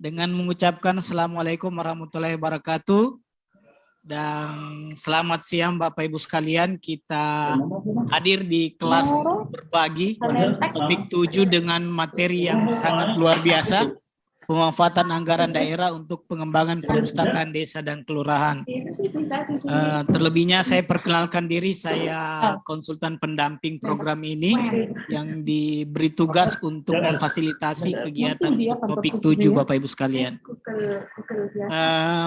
dengan mengucapkan Assalamualaikum warahmatullahi wabarakatuh. Dan selamat siang Bapak Ibu sekalian, kita hadir di kelas berbagi topik 7 dengan materi yang sangat luar biasa, pemanfaatan anggaran daerah untuk pengembangan perpustakaan desa dan kelurahan. Terlebihnya saya perkenalkan diri, saya konsultan pendamping program ini yang diberi tugas untuk memfasilitasi kegiatan topik 7 Bapak Ibu sekalian.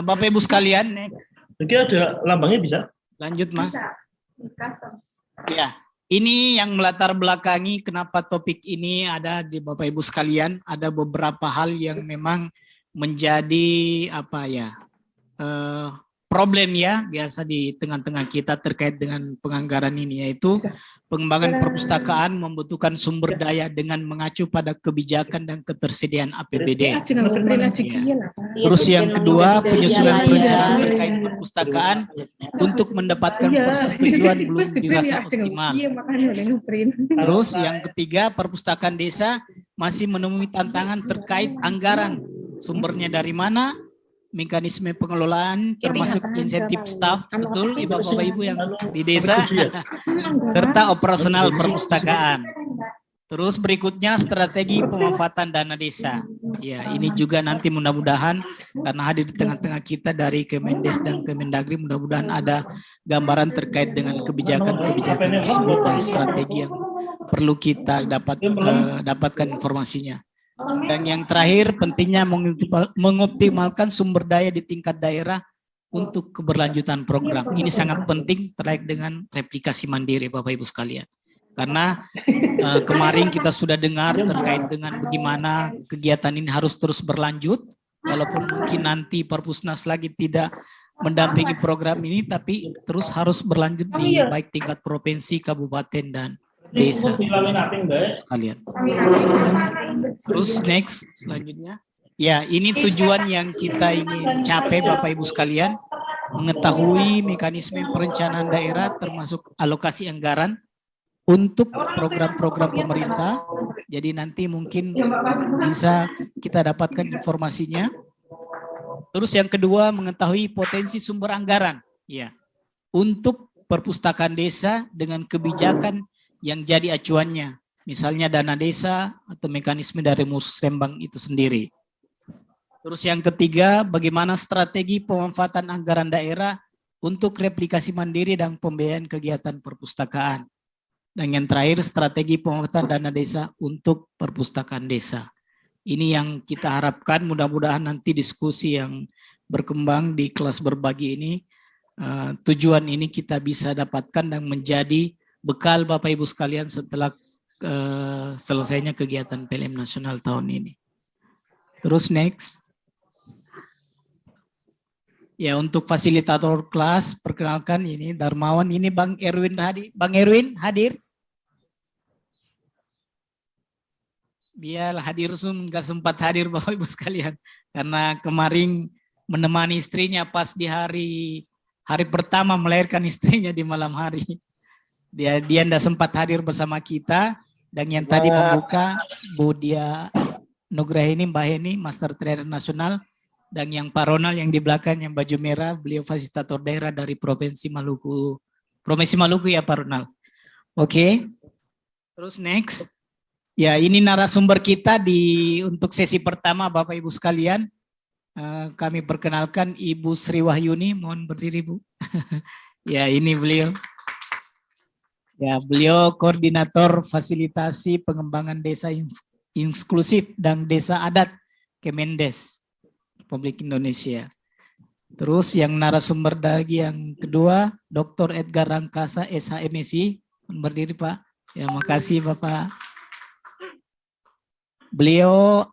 Bapak Ibu sekalian, next. Mungkin ada lambangnya bisa? Lanjut Mas. Ya, ini yang melatar belakangi kenapa topik ini ada di Bapak Ibu sekalian. Ada beberapa hal yang memang menjadi problem ya biasa di tengah-tengah kita terkait dengan penganggaran ini, yaitu pengembangan perpustakaan membutuhkan sumber daya dengan mengacu pada kebijakan dan ketersediaan APBD. Ya. Terus yang kedua, penyusunan perencanaan terkait perpustakaan untuk mendapatkan persetujuan belum dirasa optimal. Terus yang ketiga, perpustakaan desa masih menemui tantangan terkait anggaran, sumbernya dari mana, mekanisme pengelolaan termasuk insentif staf, betul Bapak Ibu yang di desa, serta operasional perpustakaan. Terus berikutnya strategi pemanfaatan dana desa. Ya, ini juga nanti mudah-mudahan karena hadir di tengah-tengah kita dari Kemendes dan Kemendagri, mudah-mudahan ada gambaran terkait dengan kebijakan-kebijakan tersebut dan strategi yang perlu kita dapatkan informasinya. Dan yang terakhir, pentingnya mengoptimalkan sumber daya di tingkat daerah untuk keberlanjutan program. Ini sangat penting terkait dengan replikasi mandiri Bapak Ibu sekalian. Karena kemarin kita sudah dengar terkait dengan bagaimana kegiatan ini harus terus berlanjut, walaupun mungkin nanti Perpusnas lagi tidak mendampingi program ini, tapi terus harus berlanjut di baik tingkat provinsi, kabupaten, dan desa sekalian. Terus next selanjutnya. Ya, ini tujuan yang kita ingin capai Bapak Ibu sekalian, mengetahui mekanisme perencanaan daerah termasuk alokasi anggaran untuk program-program pemerintah. Jadi nanti mungkin bisa kita dapatkan informasinya. Terus yang kedua, mengetahui potensi sumber anggaran ya untuk perpustakaan desa dengan kebijakan yang jadi acuannya. Misalnya dana desa atau mekanisme dari Musrembang itu sendiri. Terus yang ketiga, bagaimana strategi pemanfaatan anggaran daerah untuk replikasi mandiri dan pembiayaan kegiatan perpustakaan. Dan yang terakhir, strategi pemanfaatan dana desa untuk perpustakaan desa. Ini yang kita harapkan, mudah-mudahan nanti diskusi yang berkembang di kelas berbagi ini, tujuan ini kita bisa dapatkan dan menjadi bekal Bapak Ibu sekalian setelah selesainya kegiatan PLM nasional tahun ini. Terus next. Ya, untuk fasilitator kelas, perkenalkan ini Darmawan, ini Bang Erwin hadir. Bang Erwin hadir? Dia hadir nggak sempat hadir Bapak Ibu sekalian karena kemarin menemani istrinya pas di hari pertama melahirkan istrinya di malam hari. Dia tidak sempat hadir bersama kita. Dan yang tadi membuka Bu Dia Nugrahini, Mbak Heni, Master Trainer Nasional. Dan yang Pak Ronald yang di belakang yang baju merah, beliau fasilitator daerah dari Provinsi Maluku. Provinsi Maluku ya Pak Ronald. Oke. Terus next. Ya, ini narasumber kita untuk sesi pertama Bapak Ibu sekalian. Kami perkenalkan Ibu Sri Wahyuni, mohon berdiri Bu. Ya, ini beliau. Ya, beliau koordinator fasilitasi pengembangan desa inklusif dan desa adat Kemendes Republik Indonesia. Terus yang narasumber lagi yang kedua, Dr. Edgar Rangkasa, SHMSI. Berdiri Pak. Ya, makasih Bapak. Beliau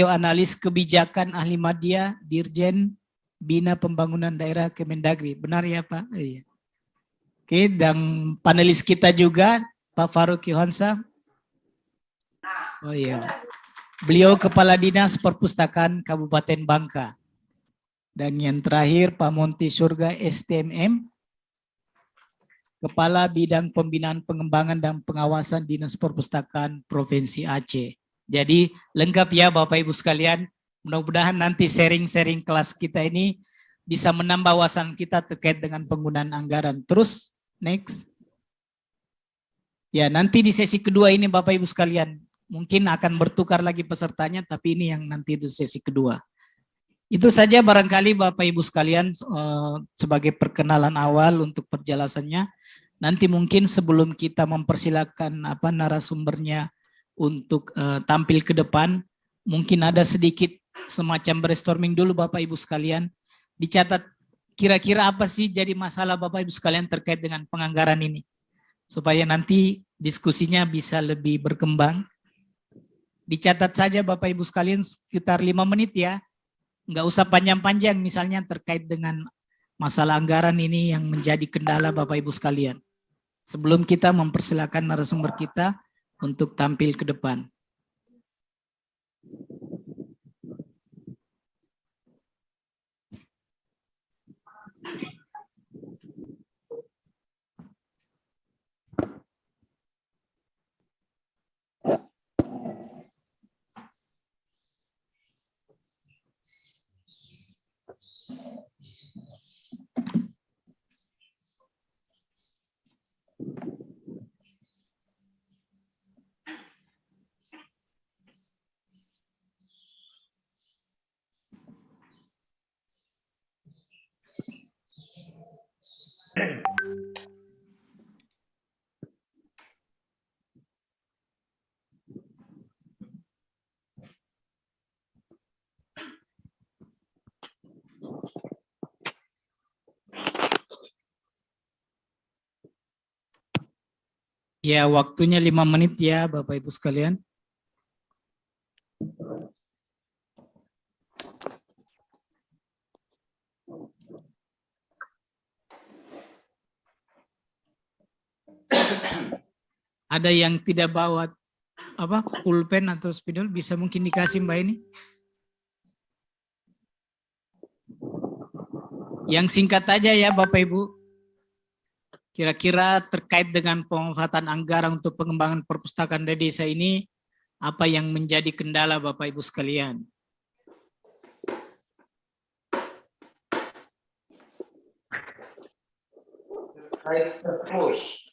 analis kebijakan ahli media, Dirjen Bina Pembangunan Daerah Kemendagri. Benar ya Pak? Iya. Oke, dan panelis kita juga Pak Faruk Yohansa. Oh iya. Beliau Kepala Dinas Perpustakaan Kabupaten Bangka. Dan yang terakhir Pak Monti Surga STMM, Kepala Bidang Pembinaan Pengembangan dan Pengawasan Dinas Perpustakaan Provinsi Aceh. Jadi lengkap ya Bapak Ibu sekalian. Mudah-mudahan nanti sharing-sharing kelas kita ini bisa menambah wawasan kita terkait dengan penggunaan anggaran. Terus next. Ya, nanti di sesi kedua ini Bapak Ibu sekalian, mungkin akan bertukar lagi pesertanya, tapi ini yang nanti itu sesi kedua. Itu saja barangkali Bapak Ibu sekalian sebagai perkenalan awal untuk perjelasannya. Nanti mungkin sebelum kita mempersilakan narasumbernya untuk tampil ke depan, mungkin ada sedikit semacam brainstorming dulu Bapak Ibu sekalian. Dicatat kira-kira apa sih jadi masalah Bapak Ibu sekalian terkait dengan penganggaran ini. Supaya nanti diskusinya bisa lebih berkembang. Dicatat saja Bapak Ibu sekalian sekitar 5 menit ya. Nggak usah panjang-panjang misalnya terkait dengan masalah anggaran ini yang menjadi kendala Bapak Ibu sekalian. Sebelum kita mempersilakan narasumber kita untuk tampil ke depan. Ya, waktunya 5 menit ya Bapak Ibu sekalian. Ada yang tidak bawa pulpen atau spidol, bisa mungkin dikasih Mbak ini. Yang singkat aja ya Bapak Ibu. Kira-kira terkait dengan pemanfaatan anggaran untuk pengembangan perpustakaan di desa ini, apa yang menjadi kendala Bapak Ibu sekalian? Terkait perpus.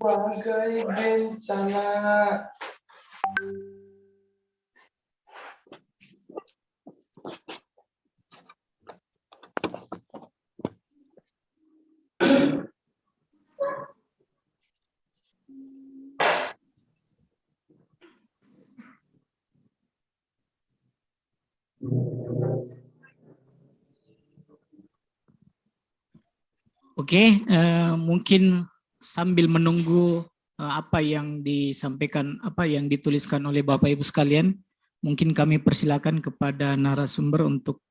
Bagai bencana. Oke, mungkin sambil menunggu apa yang disampaikan, apa yang dituliskan oleh Bapak Ibu sekalian, mungkin kami persilakan kepada narasumber untuk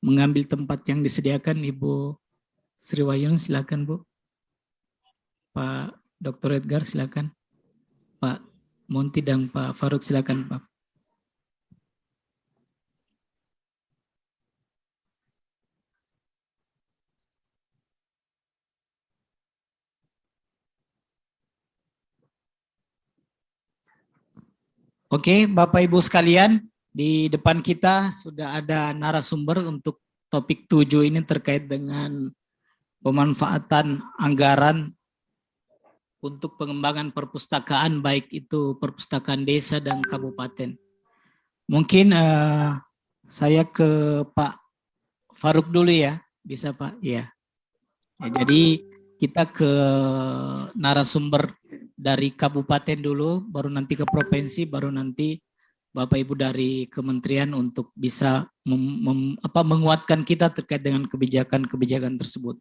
mengambil tempat yang disediakan. Ibu Sri Wahyuni, silakan Bu. Pak Dr. Edgar, silakan. Pak Monty dan Pak Faruk, silakan Pak. Oke, Bapak Ibu sekalian, di depan kita sudah ada narasumber untuk topik 7 ini terkait dengan pemanfaatan anggaran untuk pengembangan perpustakaan, baik itu perpustakaan desa dan kabupaten. Mungkin saya ke Pak Faruk dulu ya, bisa Pak? Ya. Jadi kita ke narasumber dari kabupaten dulu, baru nanti ke provinsi, baru nanti Bapak Ibu dari kementerian untuk bisa menguatkan kita terkait dengan kebijakan-kebijakan tersebut.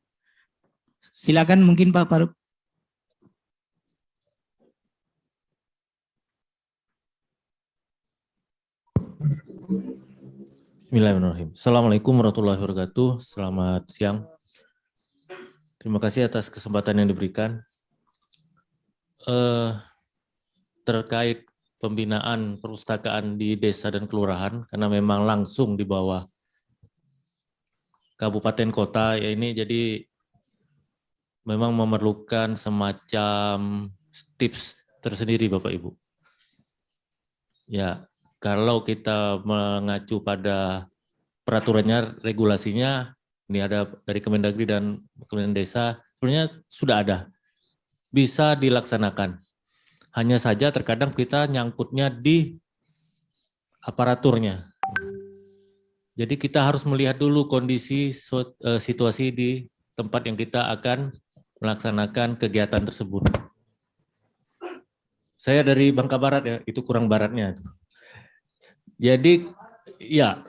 Silakan mungkin Pak Faruk. Bismillahirrahmanirrahim. Assalamualaikum warahmatullahi wabarakatuh. Selamat siang. Terima kasih atas kesempatan yang diberikan. Terkait pembinaan perpustakaan di desa dan kelurahan, karena memang langsung di bawah kabupaten kota, ya ini jadi memang memerlukan semacam tips tersendiri Bapak Ibu. Ya, kalau kita mengacu pada peraturannya, regulasinya, ini ada dari Kemendagri dan Kementerian Desa, sebenarnya sudah ada, bisa dilaksanakan. Hanya saja terkadang kita nyangkutnya di aparaturnya. Jadi kita harus melihat dulu kondisi situasi di tempat yang kita akan melaksanakan kegiatan tersebut. Saya dari Bangka Barat ya, itu kurang baratnya. Jadi ya,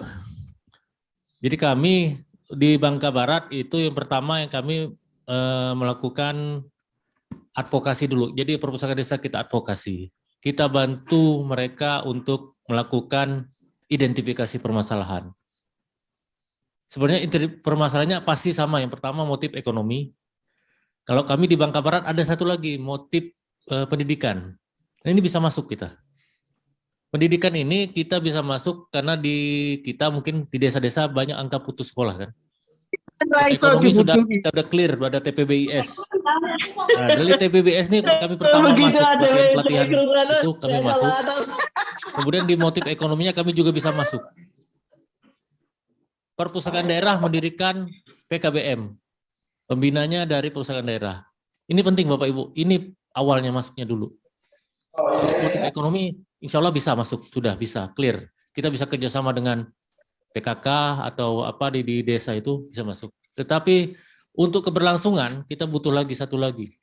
jadi kami di Bangka Barat itu yang pertama yang kami melakukan advokasi dulu. Jadi perpustakaan desa kita advokasi. Kita bantu mereka untuk melakukan identifikasi permasalahan. Sebenarnya permasalahannya pasti sama. Yang pertama motif ekonomi. Kalau kami di Bangka Barat ada satu lagi motif pendidikan. Nah, ini bisa masuk kita. Pendidikan ini kita bisa masuk karena di kita mungkin di desa-desa banyak angka putus sekolah kan. Ekonomi kita udah clear, ada TPBIS. Nah, dari TPBIS ini kami pertama masuk pelatihan itu kami masuk. Kemudian di motif ekonominya kami juga bisa masuk. Perpustakaan daerah mendirikan PKBM. Pembinanya dari perpustakaan daerah. Ini penting Bapak Ibu, ini awalnya masuknya dulu. Motif ekonomi insya Allah bisa masuk, sudah bisa, clear. Kita bisa kerjasama dengan PKK atau apa di desa itu bisa masuk. Tetapi untuk keberlangsungan kita butuh lagi satu lagi.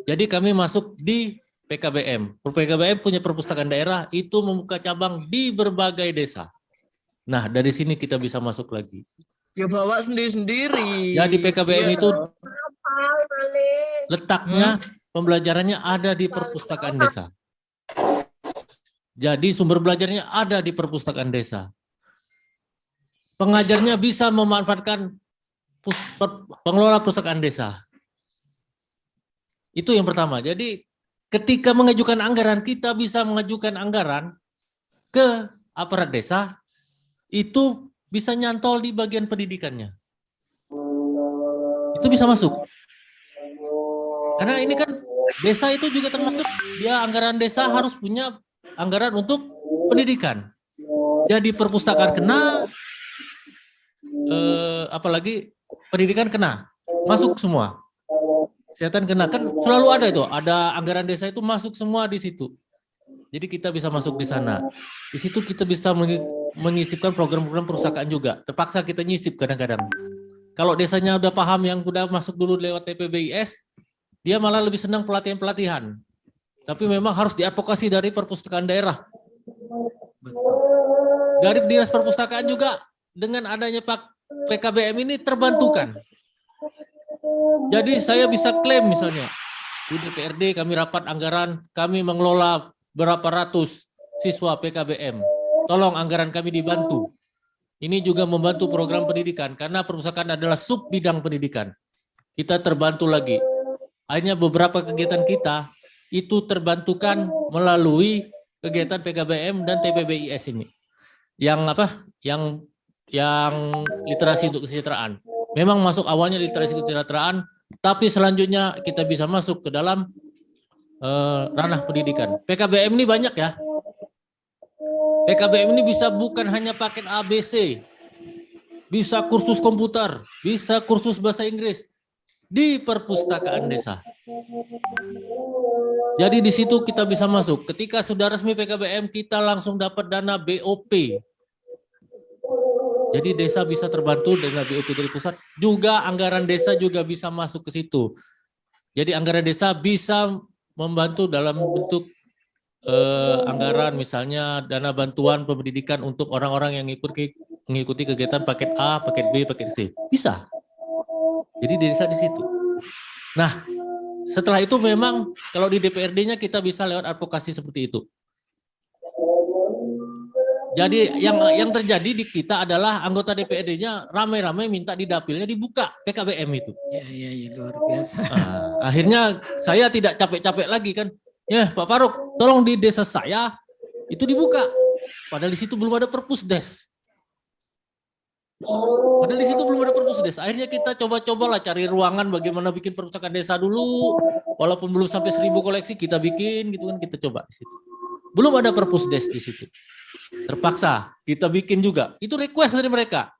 Jadi kami masuk di PKBM. PKBM punya perpustakaan daerah itu membuka cabang di berbagai desa. Nah dari sini kita bisa masuk lagi. Ya bawa sendiri-sendiri. Ya di PKBM itu letaknya pembelajarannya ada di perpustakaan desa. Jadi sumber belajarnya ada di perpustakaan desa. Pengajarnya bisa memanfaatkan pengelola perpustakaan desa. Itu yang pertama. Jadi ketika mengajukan anggaran, kita bisa mengajukan anggaran ke aparat desa, itu bisa nyantol di bagian pendidikannya. Itu bisa masuk. Karena ini kan desa itu juga termasuk, dia anggaran desa harus punya anggaran untuk pendidikan. Jadi perpustakaan kena, apalagi pendidikan kena, masuk semua. Kesehatan kena, kan selalu ada itu, ada anggaran desa itu masuk semua di situ. Jadi kita bisa masuk di sana. Di situ kita bisa menyisipkan program-program perpustakaan juga. Terpaksa kita nyisip kadang-kadang. Kalau desanya udah paham yang udah masuk dulu lewat TPBIS, dia malah lebih senang pelatihan-pelatihan. Tapi memang harus diadvokasi dari perpustakaan daerah. Dari dinas perpustakaan juga dengan adanya PKBM ini terbantukan. Jadi saya bisa klaim misalnya di DPRD kami rapat anggaran, kami mengelola berapa ratus siswa PKBM. Tolong anggaran kami dibantu. Ini juga membantu program pendidikan karena perpustakaan adalah sub bidang pendidikan. Kita terbantu lagi. Hanya beberapa kegiatan kita itu terbantukan melalui kegiatan PKBM dan TPBIS ini. Yang apa? Yang literasi untuk kesejahteraan. Memang masuk awalnya literasi kesejahteraan, tapi selanjutnya kita bisa masuk ke dalam ranah pendidikan. PKBM ini banyak ya. PKBM ini bisa bukan hanya paket ABC, bisa kursus komputer, bisa kursus bahasa Inggris di perpustakaan desa. Jadi di situ kita bisa masuk. Ketika sudah resmi PKBM, kita langsung dapat dana BOP. Jadi desa bisa terbantu dengan BOP dari pusat. Juga anggaran desa juga bisa masuk ke situ. Jadi anggaran desa bisa membantu dalam bentuk anggaran, misalnya dana bantuan pendidikan untuk orang-orang yang mengikuti kegiatan paket A, paket B, paket C. Bisa. Jadi desa di situ. Nah, setelah itu memang kalau di DPRD-nya kita bisa lewat advokasi seperti itu. Jadi yang terjadi di kita adalah anggota DPRD-nya ramai-ramai minta di dapilnya dibuka PKBM itu. Iya, luar biasa. Akhirnya saya tidak capek-capek lagi kan. Ya Pak Faruk, tolong di desa saya itu dibuka. Padahal di situ belum ada perpusdes. Akhirnya kita coba-cobalah cari ruangan bagaimana bikin perpustakaan desa dulu. Walaupun belum sampai 1000 koleksi kita bikin gitu kan, kita coba di situ. Belum ada perpusdes di situ. Terpaksa kita bikin juga. Itu request dari mereka.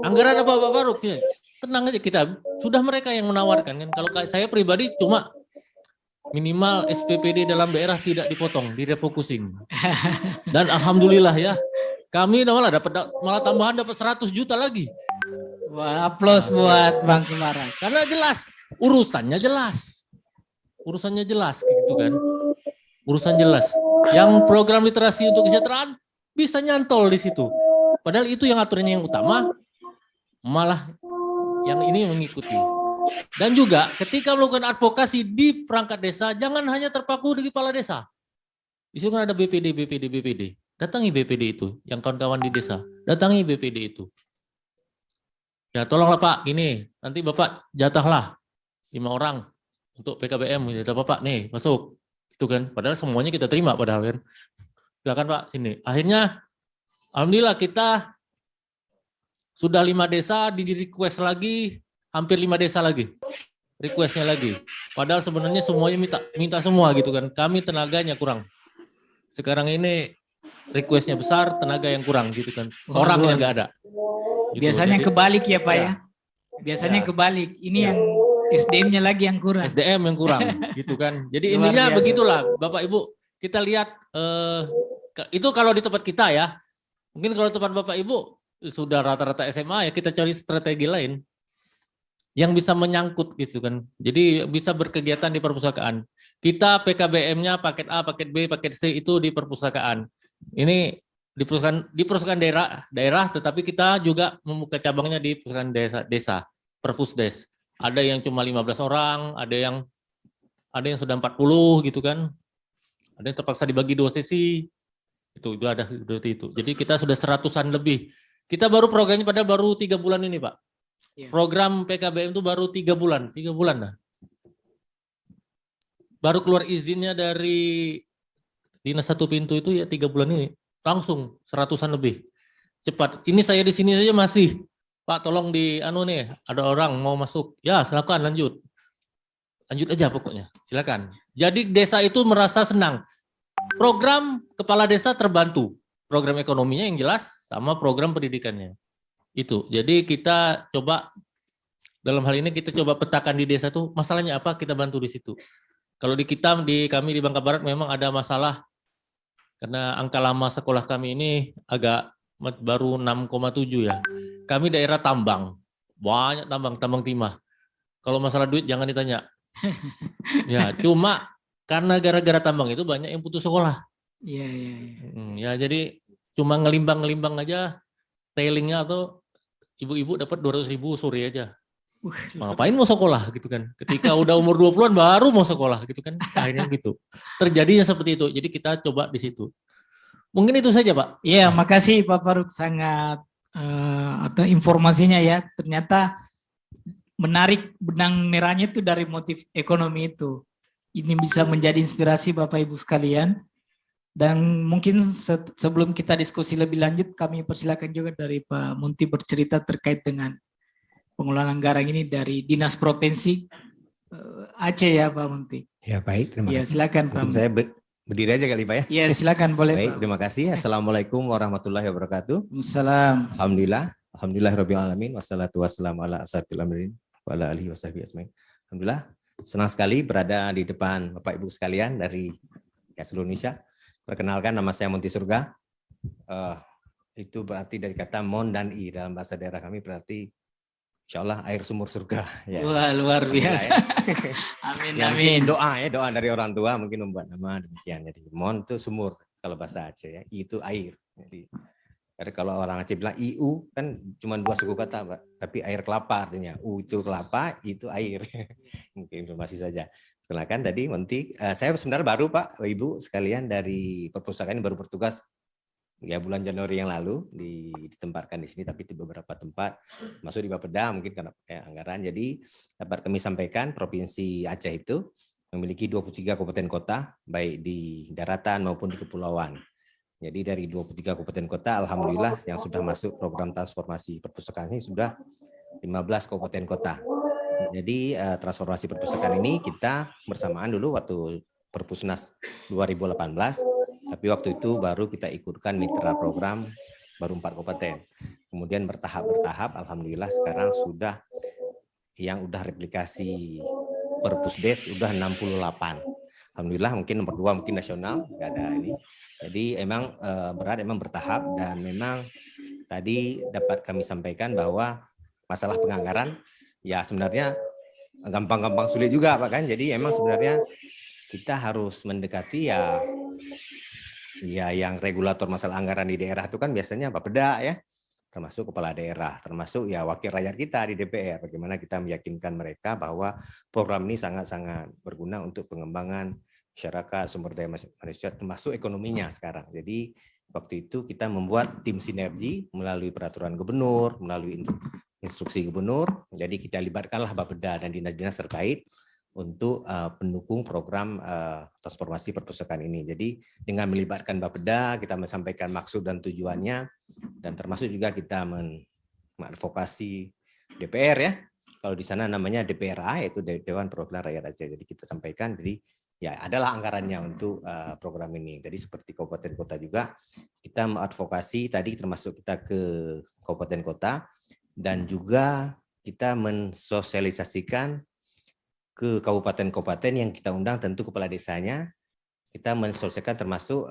Anggaran apa Pak Faruk? Ya, tenang aja, kita sudah mereka yang menawarkan kan. Kalau saya pribadi cuma minimal SPPD dalam daerah tidak dipotong, direfocusing. Dan alhamdulillah ya, kami malah tambahan dapat 100 juta lagi. Wah, aplaus buat Bang Kemaran. Karena jelas, urusannya jelas gitu kan. Urusan jelas. Yang program literasi untuk kesejahteraan bisa nyantol di situ. Padahal itu yang aturannya yang utama, malah yang ini mengikuti. Dan juga ketika melakukan advokasi di perangkat desa, jangan hanya terpaku di kepala desa. Di situ kan ada BPD. Datangi BPD itu, yang kawan-kawan di desa. Datangi BPD itu. Ya tolonglah Pak, gini, nanti Bapak jatahlah 5 orang untuk PKBM. Jatah Bapak nih, masuk. Itu kan, padahal semuanya kita terima padahal kan. Silakan Pak, sini. Akhirnya, alhamdulillah kita sudah 5 desa, di request lagi, hampir 5 desa lagi. Requestnya lagi. Padahal sebenarnya semuanya minta semua gitu kan. Kami tenaganya kurang. Sekarang ini requestnya besar, tenaga yang kurang gitu kan. Orangnya nggak ada. Gitu. Biasanya Jadi, kebalik ya Pak ya. Biasanya kebalik. Ini yang SDM-nya lagi yang kurang. SDM yang kurang gitu kan. Jadi Luar intinya biasa. begitulah Bapak Ibu. Kita lihat itu kalau di tempat kita ya. Mungkin kalau tempat Bapak Ibu sudah rata-rata SMA ya, kita cari strategi lain yang bisa menyangkut gitu kan. Jadi bisa berkegiatan di perpustakaan. Kita PKBM-nya paket A, paket B, paket C itu di perpustakaan. Ini di perpustakaan daerah, tetapi kita juga membuka cabangnya di perpustakaan desa, perpusdes. Ada yang cuma 15 orang, ada yang sudah 40 gitu kan. Ada yang terpaksa dibagi 2 sesi. Itu ada itu. Jadi kita sudah 100-an lebih. Kita baru programnya padahal baru 3 bulan ini, Pak. Ya. Program PKBM itu baru 3 bulan lah. Baru keluar izinnya dari Dinas 1 Pintu itu ya 3 bulan ini. Langsung 100-an lebih. Cepat. Ini saya di sini saja masih, Pak tolong ada orang mau masuk. Ya silakan lanjut. Lanjut aja pokoknya. Silakan. Jadi desa itu merasa senang. Program kepala desa terbantu. Program ekonominya yang jelas sama program pendidikannya. Itu. Jadi kita coba dalam hal ini kita coba petakan di desa tuh masalahnya apa, kita bantu di situ. Kalau kami di Bangka Barat memang ada masalah karena angka lama sekolah kami ini agak baru 6,7 ya. Kami daerah tambang, banyak tambang timah. Kalau masalah duit jangan ditanya. Ya, cuma karena gara-gara tambang itu banyak yang putus sekolah. Iya. Ya, jadi cuma ngelimbang aja tailingnya atau ibu-ibu dapat 200.000 sore aja. Ngapain mau sekolah gitu kan. Ketika udah umur 20-an baru mau sekolah gitu kan. Akhirnya gitu. Terjadinya seperti itu. Jadi kita coba di situ. Mungkin itu saja, Pak. Iya, makasih Pak Faruk, sangat informasinya ya. Ternyata menarik benang merahnya itu dari motif ekonomi itu. Ini bisa menjadi inspirasi Bapak Ibu sekalian. Dan mungkin sebelum kita diskusi lebih lanjut, kami persilakan juga dari Pak Munti bercerita terkait dengan pengelolaan anggaran ini dari Dinas Provinsi Aceh ya Pak Munti. Ya baik, terima Ya, kasih. silakan Pak Mungkin Munti. saya berdiri aja kali Pak ya. Ya, silakan boleh Baik, Pak. terima kasih. Assalamualaikum warahmatullahi wabarakatuh. Salam. Alhamdulillahirabbil alamin wassalatu wassalamu ala asyrofil anbiya'i wa ala alihi washabihi ajmain. Alhamdulillah, senang sekali berada di depan Bapak Ibu sekalian dari seluruh Indonesia. Perkenalkan, nama saya Munti Surga. Itu berarti dari kata mon dan i dalam bahasa daerah kami berarti insyaallah air sumur surga. Ya. Wah, luar biasa. Amin, Ya, amin. mungkin doa dari orang tua mungkin membuat nama demikian. Jadi mon itu sumur kalau bahasa Aceh ya, i itu air. Jadi kalau orang Aceh bilang iu kan cuma 2 suku kata, Pak. Tapi air kelapa artinya. U itu kelapa, I itu air. Mungkin informasi saja. Kenalkan tadi Monti, saya sebenarnya baru Pak, Ibu sekalian dari perpustakaan ini baru bertugas ya bulan Januari yang lalu ditempatkan di sini, tapi di beberapa tempat masuk di Bapeda mungkin karena anggaran. Jadi dapat kami sampaikan Provinsi Aceh itu memiliki 23 kabupaten kota baik di daratan maupun di kepulauan. Jadi dari 23 kabupaten kota, alhamdulillah yang sudah masuk program transformasi perpustakaan ini sudah 15 kabupaten kota. Jadi transformasi perpustakaan ini kita bersamaan dulu waktu Perpusnas 2018, tapi waktu itu baru kita ikutkan mitra program baru 4 kabupaten. Kemudian bertahap, alhamdulillah sekarang sudah yang udah replikasi Perpusdes udah 68. Alhamdulillah mungkin nomor 2 mungkin nasional, nggak ada ini. Jadi emang berat, emang bertahap, dan memang tadi dapat kami sampaikan bahwa masalah penganggaran ya sebenarnya gampang-gampang sulit juga Pak kan. Jadi emang sebenarnya kita harus mendekati ya yang regulator masalah anggaran di daerah itu kan biasanya Bapeda ya, termasuk kepala daerah, termasuk ya wakil rakyat kita di DPR. Bagaimana kita meyakinkan mereka bahwa program ini sangat-sangat berguna untuk pengembangan masyarakat, sumber daya manusia, termasuk ekonominya sekarang. Jadi waktu itu kita membuat tim sinergi melalui peraturan gubernur, melalui instruksi gubernur. Jadi kita libatkanlah Bapeda dan dinas-dinas terkait untuk pendukung program transformasi perpustakaan ini. Jadi dengan melibatkan Bapeda, kita menyampaikan maksud dan tujuannya, dan termasuk juga kita mengadvokasi DPR ya. Kalau di sana namanya DPRA, yaitu Dewan Perwakilan Rakyat Aceh. Jadi kita sampaikan, jadi ya adalah anggarannya untuk program ini. Jadi seperti kabupaten kota juga kita mengadvokasi tadi, termasuk kita ke kabupaten kota, dan juga kita mensosialisasikan ke kabupaten-kabupaten yang kita undang, tentu kepala desanya. Kita mensosialisasikan termasuk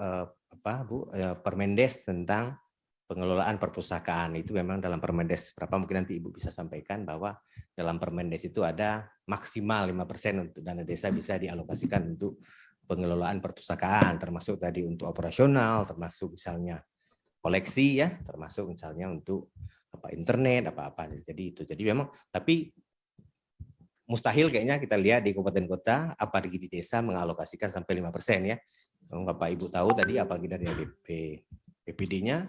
Permendes tentang pengelolaan perpustakaan. Itu memang dalam Permendes berapa, mungkin nanti Ibu bisa sampaikan bahwa dalam Permendes itu ada maksimal 5% untuk dana desa bisa dialokasikan untuk pengelolaan perpustakaan, termasuk tadi untuk operasional, termasuk misalnya koleksi ya, termasuk misalnya untuk internet apa-apa. Jadi itu. Jadi memang, tapi mustahil kayaknya kita lihat di kabupaten kota, apalagi di desa mengalokasikan sampai 5% ya. Bapak Ibu tahu tadi apalagi dari BPD-nya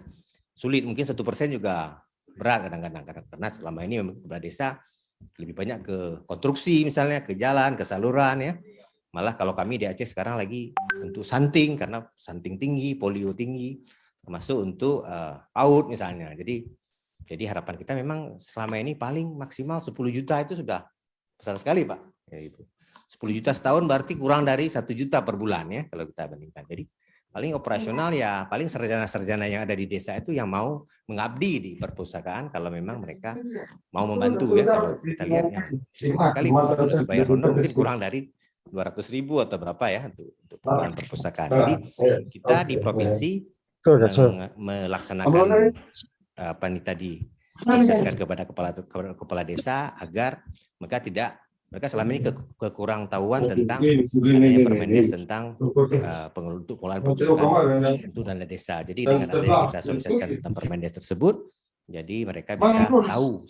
sulit, mungkin 1% juga berat kadang-kadang, karena selama ini kepala desa lebih banyak ke konstruksi misalnya, ke jalan, ke saluran ya. Malah kalau kami di Aceh sekarang lagi untuk stunting, karena stunting tinggi, polio tinggi, termasuk untuk PAUD misalnya. Jadi harapan kita memang selama ini paling maksimal 10 juta itu sudah besar sekali Pak. Ya, itu. 10 juta setahun berarti kurang dari 1 juta per bulan ya kalau kita bandingkan. Jadi paling operasional ya paling sarjana-sarjana yang ada di desa itu yang mau mengabdi di perpustakaan, kalau memang mereka mau membantu ya. Kalau kita lihat yang sekali bayar honor mungkin kurang dari 200.000 atau berapa ya untuk pengelolaan perpustakaan. Jadi kita di provinsi melaksanakan apa nih tadi, sosialisasikan kepada kepala desa agar mereka selama ini kekurang tahuan tentang Permendes tentang untuk pengelolaan perpustakaan untuk dana desa. Jadi dengan adanya kita sosialisasikan tentang Permendes tersebut, jadi mereka bisa tahu,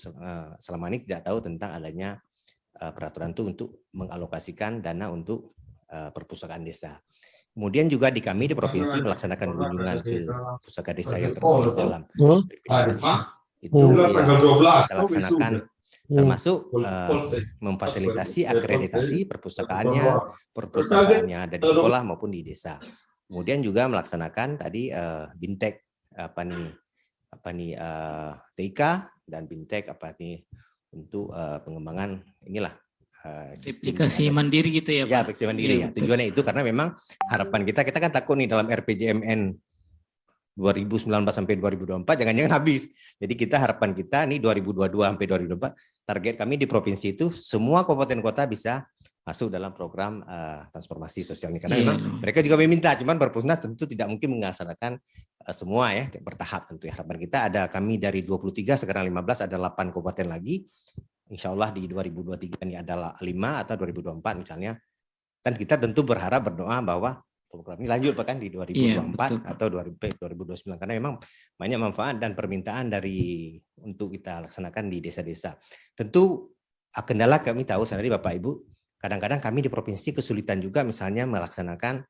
selama ini tidak tahu tentang adanya peraturan itu untuk mengalokasikan dana untuk perpustakaan desa. Kemudian juga di kami di provinsi melaksanakan kunjungan ke pusaka desa yang termasuk dalam verifikasi itu ya, kita laksanakan, termasuk memfasilitasi akreditasi perpustakaannya ada di sekolah maupun di desa. Kemudian juga melaksanakan tadi bintek TIK dan bintek untuk pengembangan inilah aplikasi mandiri gitu ya Pak? Ya, aplikasi mandiri ya. Tujuannya itu karena memang harapan kita kan takut nih dalam RPJMN 2019 sampai 2024 jangan-jangan habis. Jadi harapan kita nih 2022 sampai 2024 target kami di provinsi itu semua kabupaten kota bisa masuk dalam program transformasi sosial ini, karena memang mereka juga meminta, cuman Perpusnas tentu tidak mungkin mengaksanakan semua ya, bertahap tentu ya. Harapan kita kami dari 23 sekarang 15 ada 8 kabupaten lagi. Insya Allah di 2023 ini ada 5 atau 2024 misalnya. Dan kita tentu berharap, berdoa bahwa program ini lanjut bahkan di 2024 atau 2029, karena memang banyak manfaat dan permintaan untuk kita laksanakan di desa-desa. Tentu kendala kami tahu sendiri Bapak Ibu, kadang-kadang kami di provinsi kesulitan juga misalnya melaksanakan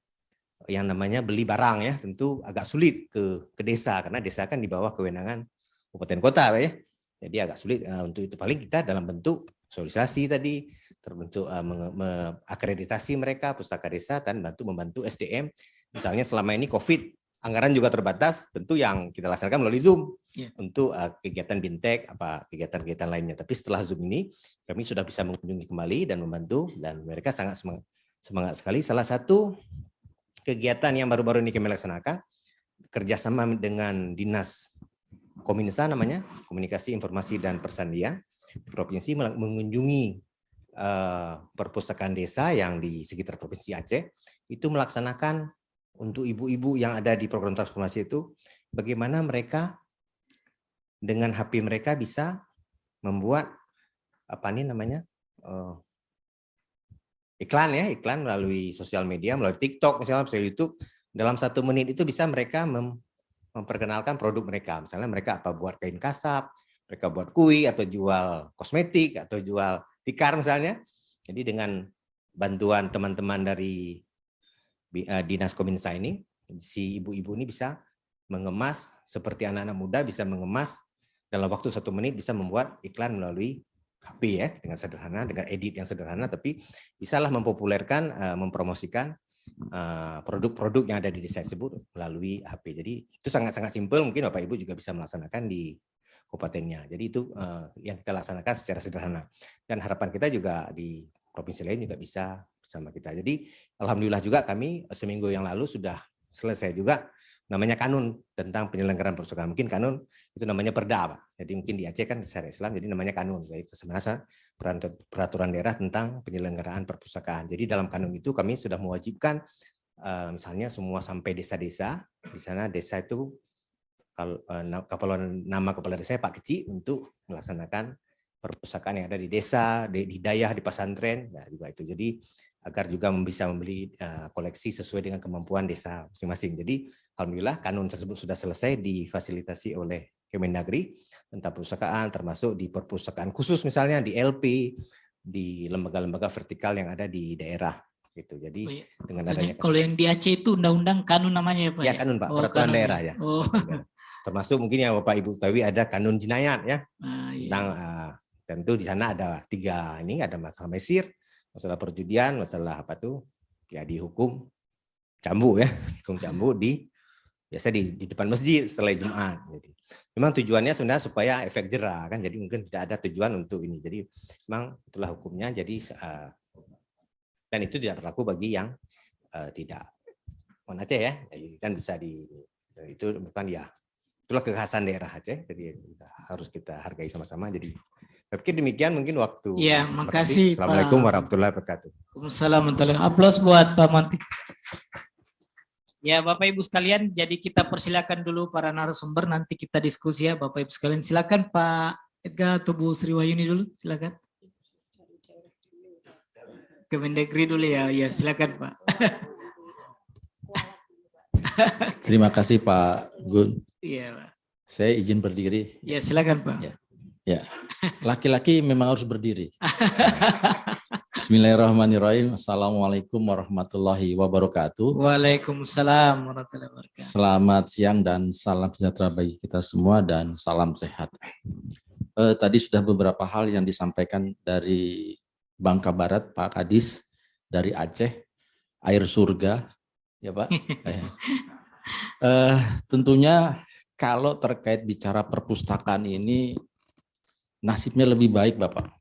yang namanya beli barang ya, tentu agak sulit ke desa karena desa kan di bawah kewenangan kabupaten kota Pak ya. Jadi agak sulit untuk itu. Paling kita dalam bentuk sosialisasi tadi, terbentuk akreditasi mereka pustaka desa dan membantu SDM. Misalnya selama ini COVID, anggaran juga terbatas, tentu yang kita laksanakan melalui Zoom untuk kegiatan bintek, kegiatan-kegiatan lainnya. Tapi setelah Zoom ini, kami sudah bisa mengunjungi kembali dan membantu, dan mereka sangat semangat sekali. Salah satu kegiatan yang baru-baru ini kami laksanakan, kerjasama dengan Dinas Kominsa namanya, Komunikasi Informasi dan Persandian Provinsi, mengunjungi perpustakaan desa yang di sekitar Provinsi Aceh, itu melaksanakan untuk ibu-ibu yang ada di program transformasi itu, bagaimana mereka dengan HP mereka bisa membuat iklan melalui sosial media, melalui TikTok misalnya, melalui YouTube. Dalam 1 menit itu bisa mereka memperkenalkan produk mereka. Misalnya mereka buat kain kasap, mereka buat kue, atau jual kosmetik, atau jual tikar misalnya. Jadi dengan bantuan teman-teman dari Dinas Kominsa ini, si ibu-ibu ini bisa mengemas seperti anak-anak muda, bisa mengemas dalam waktu 1 menit, bisa membuat iklan melalui HP ya, dengan sederhana, dengan edit yang sederhana, tapi bisalah mempopulerkan, mempromosikan produk-produk yang ada di desa tersebut melalui HP. Jadi itu sangat-sangat simpel, mungkin Bapak Ibu juga bisa melaksanakan di kabupatennya. Jadi itu yang kita laksanakan secara sederhana. Dan harapan kita juga di provinsi lain juga bisa bersama kita. Jadi alhamdulillah juga kami seminggu yang lalu sudah selesai juga namanya kanun tentang penyelenggaraan perpustakaan. Mungkin kanun itu namanya perda, Pak. Jadi mungkin di Aceh kan syariat Islam, jadi namanya kanun. Jadi sebenarnya peraturan daerah tentang penyelenggaraan perpustakaan. Jadi dalam kanun itu kami sudah mewajibkan misalnya semua sampai desa-desa, di sana desa itu kalau nama kepala desa Pak Kecil untuk melaksanakan perpustakaan yang ada di desa, di dayah, di pesantren, nah juga itu. Jadi agar juga bisa membeli koleksi sesuai dengan kemampuan desa masing-masing. Jadi alhamdulillah kanun tersebut sudah selesai difasilitasi oleh Kemendagri tentang perpustakaan, termasuk di perpustakaan khusus misalnya di LP, di lembaga-lembaga vertikal yang ada di daerah gitu. Jadi dengan adanya kalau yang di Aceh itu undang-undang kanun namanya ya Pak? Ya kanun Pak, peraturan daerah ya. Termasuk mungkin yang Bapak Ibu ketahui ada kanun jinayat ya. Tentang tentu di sana ada 3 ini, ada masalah mesir, masalah perjudian, masalah ya dihukum cambuk ya, hukum cambuk biasa di depan masjid setelah Jumat. Jadi memang tujuannya sebenarnya supaya efek jera kan, jadi mungkin tidak ada tujuan untuk ini. Jadi memang itulah hukumnya. Jadi dan itu tidak berlaku bagi yang tidak Aceh ya. Jadi kan bisa itu bukan ya. Itulah kekhasan daerah Aceh. Jadi harus kita hargai sama-sama. Jadi saya pikir demikian mungkin waktu. Ya, makasih. Assalamualaikum warahmatullahi wabarakatuh. Waalaikumsalam. Aplaus buat Pak Mantik. Ya, Bapak Ibu sekalian, jadi kita persilakan dulu para narasumber, nanti kita diskusi ya Bapak Ibu sekalian. Silakan Pak Edgar atau Bu Sri Wahyuni dulu, silakan. Kemendagri dulu ya, ya silakan Pak. Terima kasih Pak Gun. Iya Pak. Saya izin berdiri. Ya silakan Pak. Ya, laki-laki memang harus berdiri. Bismillahirrahmanirrahim. Assalamualaikum warahmatullahi wabarakatuh. Waalaikumsalam warahmatullahi wabarakatuh. Selamat siang dan salam sejahtera bagi kita semua dan salam sehat. Tadi sudah beberapa hal yang disampaikan dari Bangka Barat, Pak Kadis, dari Aceh, air surga, ya Pak. Tentunya kalau terkait bicara perpustakaan ini, nasibnya lebih baik Bapak.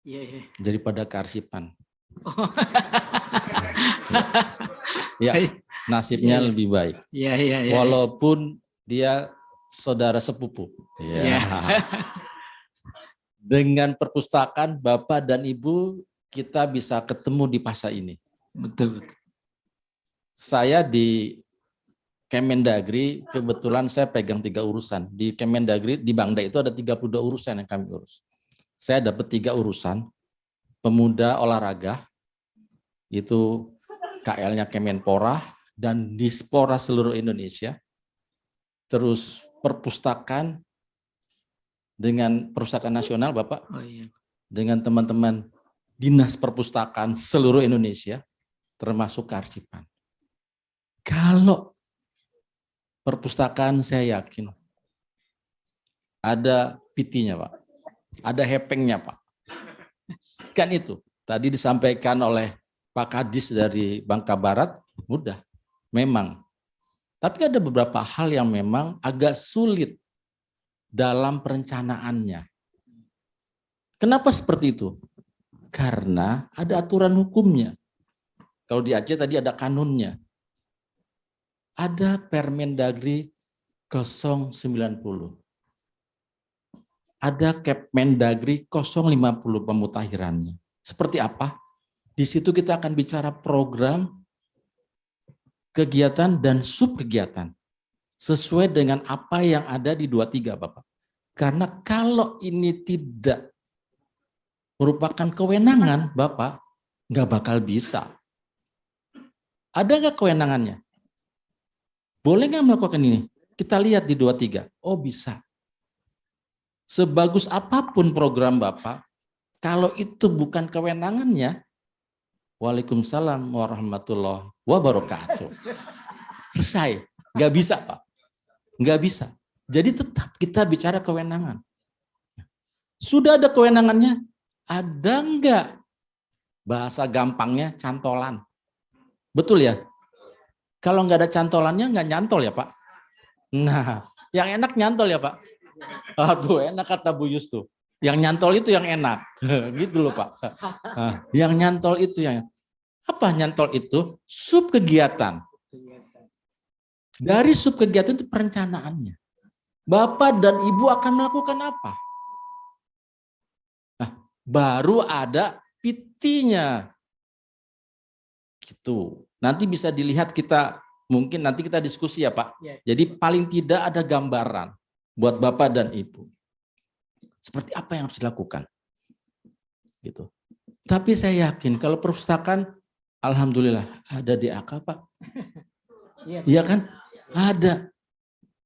Iya. Daripada kearsipan. Ya, nasibnya lebih baik. Iya. Walaupun dia saudara sepupu. Ya. Dengan perpustakaan Bapak dan Ibu kita bisa ketemu di masa ini. Betul. Saya di Kemendagri, kebetulan saya pegang 3 urusan. Di Kemendagri, di Bangda itu ada 32 urusan yang kami urus. Saya dapat 3 urusan, pemuda olahraga, itu KL-nya Kemenpora, dan Dispora seluruh Indonesia. Terus perpustakaan, dengan perpustakaan nasional Bapak, dengan teman-teman Dinas Perpustakaan seluruh Indonesia, termasuk kearsipan. Kalau perpustakaan saya yakin ada PT-nya Pak, ada hepengnya Pak. Kan itu tadi disampaikan oleh Pak Kadis dari Bangka Barat, mudah memang. Tapi ada beberapa hal yang memang agak sulit dalam perencanaannya. Kenapa seperti itu? Karena ada aturan hukumnya. Kalau di Aceh tadi ada kanunnya. Ada Permendagri 090. Ada Kepmendagri 050 pemutakhirannya. Seperti apa? Di situ kita akan bicara program, kegiatan, dan subkegiatan. Sesuai dengan apa yang ada di 23 Bapak. Karena kalau ini tidak merupakan kewenangan Bapak, nggak bakal bisa. Ada nggak kewenangannya? Boleh nggak melakukan ini? Kita lihat di 23. Oh bisa. Sebagus apapun program Bapak, kalau itu bukan kewenangannya, Waalaikumsalam warahmatullahi wabarakatuh. Selesai. Nggak bisa Pak. Nggak bisa. Jadi tetap kita bicara kewenangan. Sudah ada kewenangannya, ada nggak bahasa gampangnya cantolan? Betul ya? Kalau nggak ada cantolannya nggak nyantol ya Pak? Nah, yang enak nyantol ya Pak? Aduh enak kata Bu Yus tuh. Yang nyantol itu yang enak. Gitu loh Pak. Nah, yang nyantol itu yang apa nyantol itu? Subkegiatan. Dari subkegiatan itu perencanaannya. Bapak dan Ibu akan melakukan apa? Nah, baru ada PT-nya. Gitu. Nanti bisa dilihat kita, mungkin nanti kita diskusi ya Pak. Jadi paling tidak ada gambaran buat Bapak dan Ibu. Seperti apa yang harus dilakukan. Gitu. Tapi saya yakin kalau perpustakaan, alhamdulillah ada DAK Pak. Iya kan? Ada.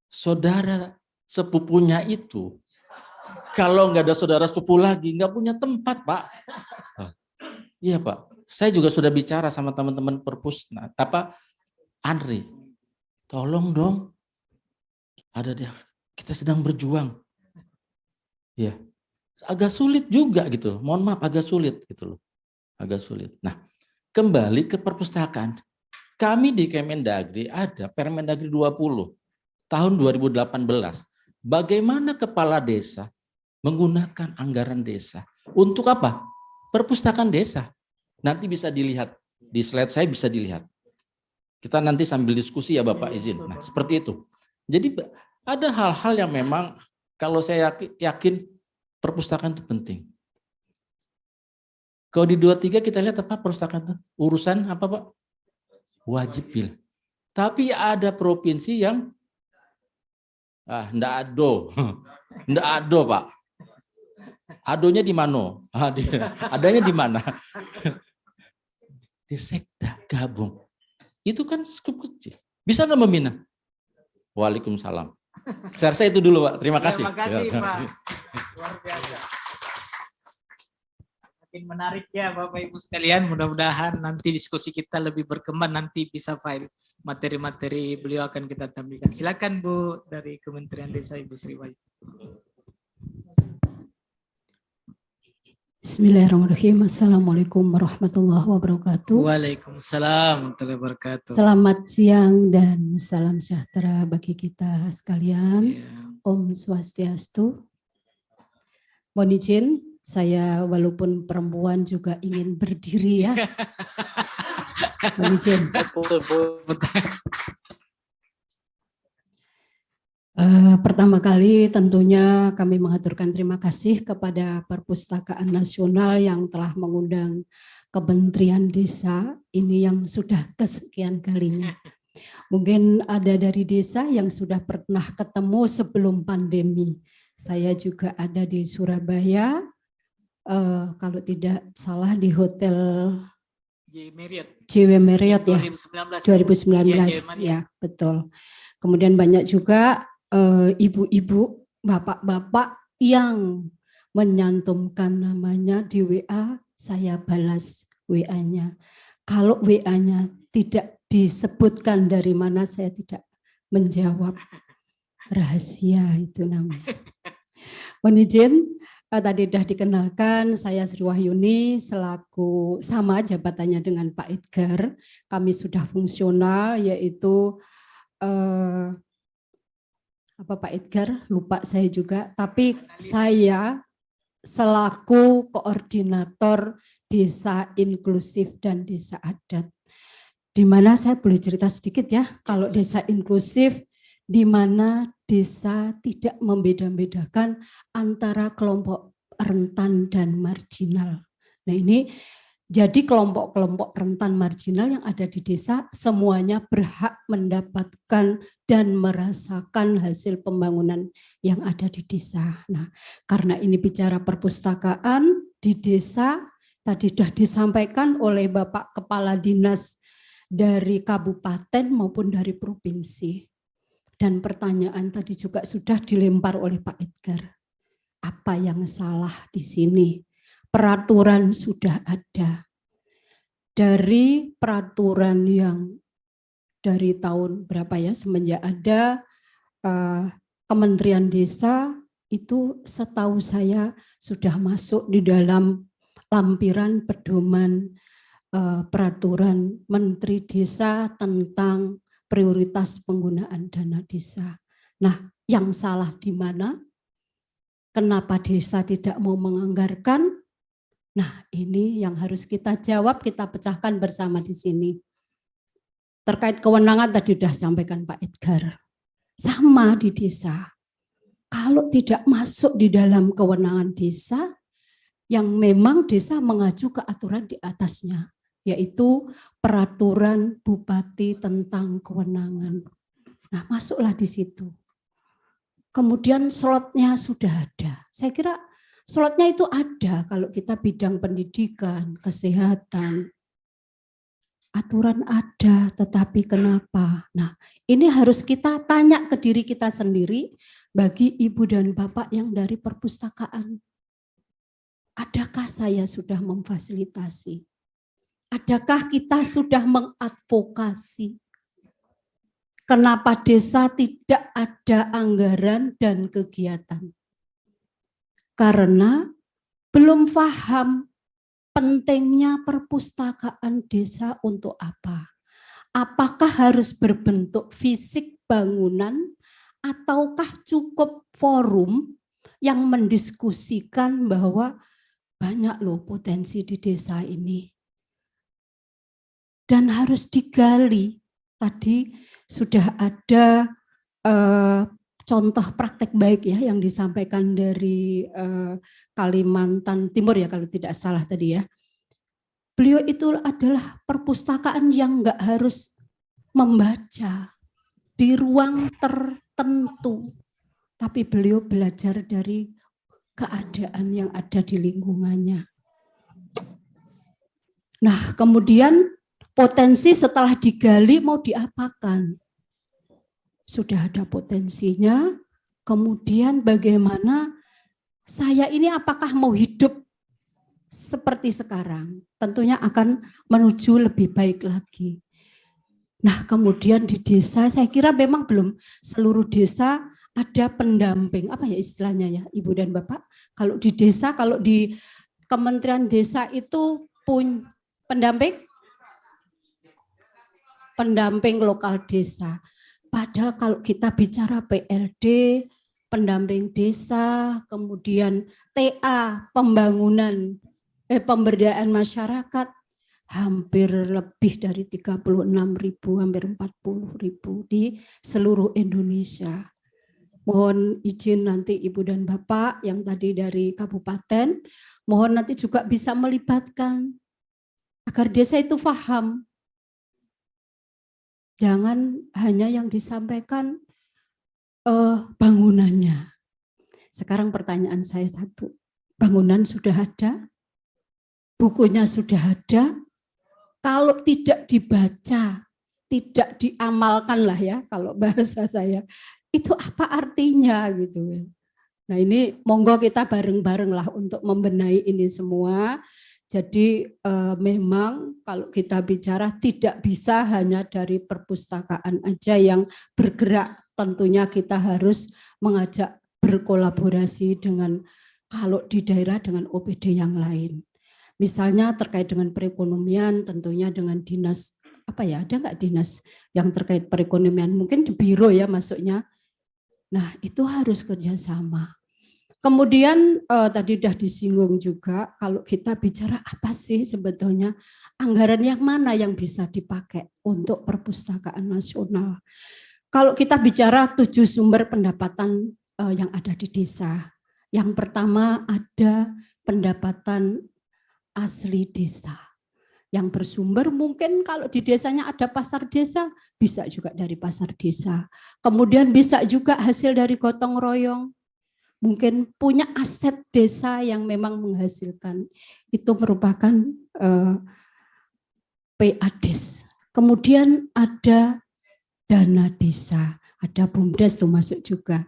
Saudara sepupunya itu, kalau nggak ada saudara sepupu lagi, nggak punya tempat Pak. Iya Pak. Saya juga sudah bicara sama teman-teman perpusna. Andri, tolong dong. Ada dia. Kita sedang berjuang. Ya. Agak sulit juga gitu. Mohon maaf agak sulit gitu loh. Agak sulit. Nah, kembali ke perpustakaan. Kami di Kemendagri ada Permendagri 20 tahun 2018. Bagaimana kepala desa menggunakan anggaran desa untuk apa? Perpustakaan desa. Nanti bisa dilihat di slide saya, bisa dilihat. Kita nanti sambil diskusi ya Bapak izin. Nah, seperti itu. Jadi ada hal-hal yang memang kalau saya yakin perpustakaan itu penting. Kalau di 23 kita lihat apa perpustakaan itu? Urusan apa Pak? Wajib pilih. Tapi ada provinsi yang ndak ado. Ndak ado Pak. Adonya di mana? Adanya di mana? Di Sekda gabung. Itu kan cukup kecil. Bisa nggak membina? Waalaikumsalam. Saya itu dulu Pak. Terima kasih. Terima kasih Pak. Luar biasa. Makin menarik ya Bapak Ibu sekalian. Mudah-mudahan nanti diskusi kita lebih berkembang. Nanti bisa file materi-materi beliau akan kita tampilkan. Silakan Bu dari Kementerian Desa Ibu Sri Wahyudi. Bismillahirrahmanirrahim. Assalamualaikum warahmatullahi wabarakatuh. Waalaikumsalam warahmatullahi wabarakatuh. Selamat siang dan salam sejahtera bagi kita sekalian. Om Swastiastu. Mohon izin, saya walaupun perempuan juga ingin berdiri ya. Mohon izin. Pertama kali tentunya kami mengaturkan terima kasih kepada Perpustakaan Nasional yang telah mengundang Kementerian Desa, ini yang sudah kesekian kalinya. Mungkin ada dari desa yang sudah pernah ketemu sebelum pandemi. Saya juga ada di Surabaya, kalau tidak salah di Hotel JW Marriott ya, 2019 ya betul. Kemudian banyak juga ibu-ibu, bapak-bapak yang menyantumkan namanya di WA, saya balas WA-nya. Kalau WA-nya tidak disebutkan dari mana saya tidak menjawab. Rahasia itu namanya. Mohon izin, tadi sudah dikenalkan, saya Sri Wahyuni selaku sama jabatannya dengan Pak Edgar. Kami sudah fungsional, yaitu apa Pak Edgar? Lupa saya juga. Tapi saya selaku koordinator Desa Inklusif dan Desa Adat. Di mana saya boleh cerita sedikit ya, kalau desa inklusif di mana desa tidak membeda-bedakan antara kelompok rentan dan marginal. Nah ini jadi kelompok-kelompok rentan marginal yang ada di desa semuanya berhak mendapatkan dan merasakan hasil pembangunan yang ada di desa. Nah, karena ini bicara perpustakaan di desa, tadi sudah disampaikan oleh Bapak Kepala Dinas dari kabupaten maupun dari provinsi. Dan pertanyaan tadi juga sudah dilempar oleh Pak Edgar. Apa yang salah di sini? Peraturan sudah ada. Dari peraturan yang dari tahun berapa ya, semenjak ada Kementerian Desa, itu setahu saya sudah masuk di dalam lampiran pedoman peraturan Menteri Desa tentang prioritas penggunaan dana desa. Nah, yang salah di mana? Kenapa desa tidak mau menganggarkan? Nah, ini yang harus kita jawab, kita pecahkan bersama di sini. Terkait kewenangan tadi sudah sampaikan Pak Edgar. Sama di desa. Kalau tidak masuk di dalam kewenangan desa, yang memang desa mengacu ke aturan di atasnya, yaitu peraturan bupati tentang kewenangan. Nah, masuklah di situ. Kemudian slotnya sudah ada. Saya kira slotnya itu ada kalau kita bidang pendidikan, kesehatan. Aturan ada, tetapi kenapa? Nah, ini harus kita tanya ke diri kita sendiri bagi ibu dan bapak yang dari perpustakaan. Adakah saya sudah memfasilitasi? Adakah kita sudah mengadvokasi? Kenapa desa tidak ada anggaran dan kegiatan? Karena belum paham pentingnya perpustakaan desa untuk apa. Apakah harus berbentuk fisik bangunan ataukah cukup forum yang mendiskusikan bahwa banyak loh potensi di desa ini. Dan harus digali. Tadi sudah ada contoh praktek baik ya yang disampaikan dari Kalimantan Timur ya kalau tidak salah tadi ya. Beliau itu adalah perpustakaan yang enggak harus membaca di ruang tertentu. Tapi beliau belajar dari keadaan yang ada di lingkungannya. Nah, kemudian potensi setelah digali mau diapakan? Sudah ada potensinya, kemudian bagaimana saya ini apakah mau hidup seperti sekarang? Tentunya akan menuju lebih baik lagi. Nah, kemudian di desa saya kira memang belum seluruh desa ada pendamping, apa ya istilahnya ya Ibu dan Bapak? Kalau di desa, kalau di Kementerian Desa itu pun pendamping? Pendamping lokal desa. Padahal kalau kita bicara PLD, pendamping desa, kemudian TA, pembangunan, pemberdayaan masyarakat, hampir lebih dari 36.000, hampir 40.000 di seluruh Indonesia. Mohon izin nanti Ibu dan Bapak yang tadi dari kabupaten, mohon nanti juga bisa melibatkan agar desa itu paham. Jangan hanya yang disampaikan bangunannya. Sekarang pertanyaan saya satu, bangunan sudah ada, bukunya sudah ada, kalau tidak dibaca, tidak diamalkan lah ya, kalau bahasa saya, itu apa artinya gitu. Nah ini monggo kita bareng-bareng lah untuk membenahi ini semua. Jadi memang kalau kita bicara tidak bisa hanya dari perpustakaan aja yang bergerak. Tentunya kita harus mengajak berkolaborasi dengan kalau di daerah dengan OPD yang lain. Misalnya terkait dengan perekonomian, tentunya dengan dinas apa ya, ada nggak dinas yang terkait perekonomian? Mungkin di biro ya masuknya. Nah itu harus kerjasama. Kemudian tadi sudah disinggung juga kalau kita bicara apa sih sebetulnya anggaran yang mana yang bisa dipakai untuk perpustakaan nasional. Kalau kita bicara 7 sumber pendapatan yang ada di desa. Yang pertama ada pendapatan asli desa. Yang bersumber mungkin kalau di desanya ada pasar desa, bisa juga dari pasar desa. Kemudian bisa juga hasil dari gotong royong. Mungkin punya aset desa yang memang menghasilkan, itu merupakan PADES. Kemudian ada dana desa, ada BUMDes itu masuk juga.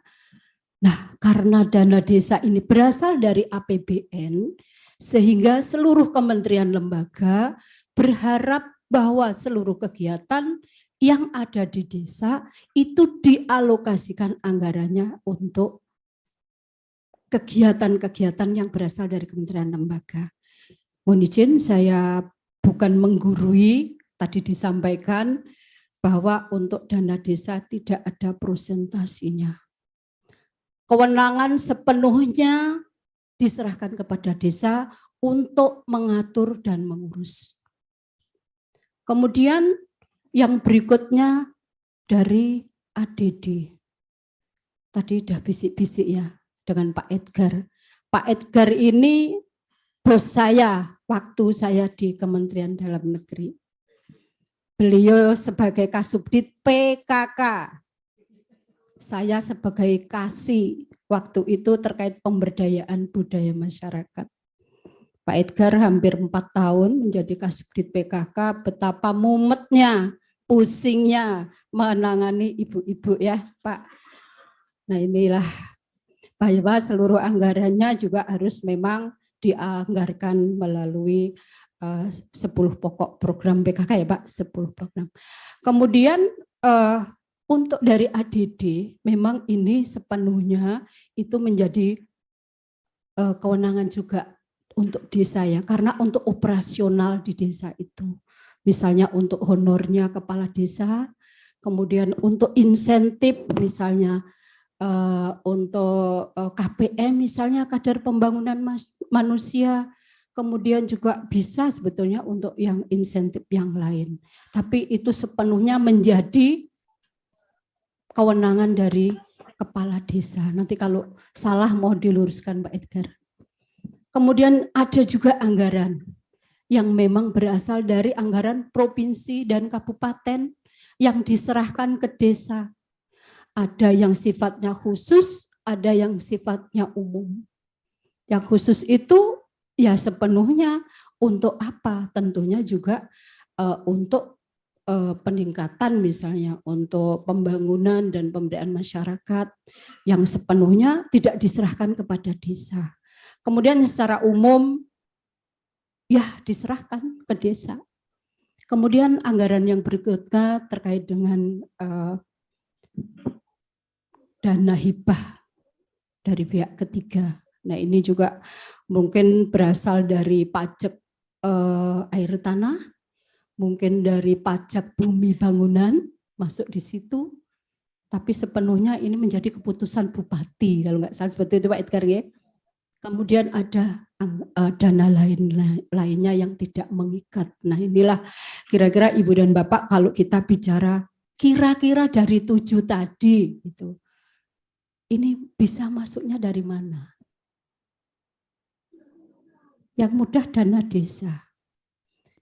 Nah, karena dana desa ini berasal dari APBN, sehingga seluruh kementerian lembaga berharap bahwa seluruh kegiatan yang ada di desa itu dialokasikan anggarannya untuk kegiatan-kegiatan yang berasal dari kementerian lembaga. Mohon izin saya bukan menggurui, tadi disampaikan bahwa untuk dana desa tidak ada prosentasinya. Kewenangan sepenuhnya diserahkan kepada desa untuk mengatur dan mengurus. Kemudian yang berikutnya dari ADD. Tadi udah bisik-bisik ya dengan Pak Edgar. Pak Edgar ini bos saya waktu saya di Kementerian Dalam Negeri. Beliau sebagai Kasubdit PKK. Saya sebagai Kasih waktu itu terkait pemberdayaan budaya masyarakat. Pak Edgar hampir 4 tahun menjadi Kasubdit PKK, betapa mumetnya, pusingnya menangani ibu-ibu ya Pak. Nah inilah bahwa seluruh anggarannya juga harus memang dianggarkan melalui 10 pokok program PKK ya Pak, 10 program. Kemudian untuk dari ADD memang ini sepenuhnya itu menjadi kewenangan juga untuk desa ya, karena untuk operasional di desa itu. Misalnya untuk honornya kepala desa, kemudian untuk insentif misalnya untuk KPM misalnya kadar pembangunan manusia, kemudian juga bisa sebetulnya untuk yang insentif yang lain. Tapi itu sepenuhnya menjadi kewenangan dari kepala desa. Nanti kalau salah mau diluruskan Pak Edgar. Kemudian ada juga anggaran yang memang berasal dari anggaran provinsi dan kabupaten yang diserahkan ke desa. Ada yang sifatnya khusus, ada yang sifatnya umum. Yang khusus itu ya sepenuhnya untuk apa? Tentunya juga untuk peningkatan misalnya untuk pembangunan dan pemberdayaan masyarakat yang sepenuhnya tidak diserahkan kepada desa. Kemudian secara umum ya diserahkan ke desa. Kemudian anggaran yang berikutnya terkait dengan dana hibah dari pihak ketiga. Nah ini juga mungkin berasal dari pajak air tanah, mungkin dari pajak bumi bangunan masuk di situ, tapi sepenuhnya ini menjadi keputusan bupati kalau nggak salah seperti itu Pak Edgar ya. Kemudian ada dana lainnya yang tidak mengikat. Nah inilah kira-kira Ibu dan Bapak kalau kita bicara kira-kira dari 7 tadi itu. Ini bisa masuknya dari mana? Yang mudah dana desa.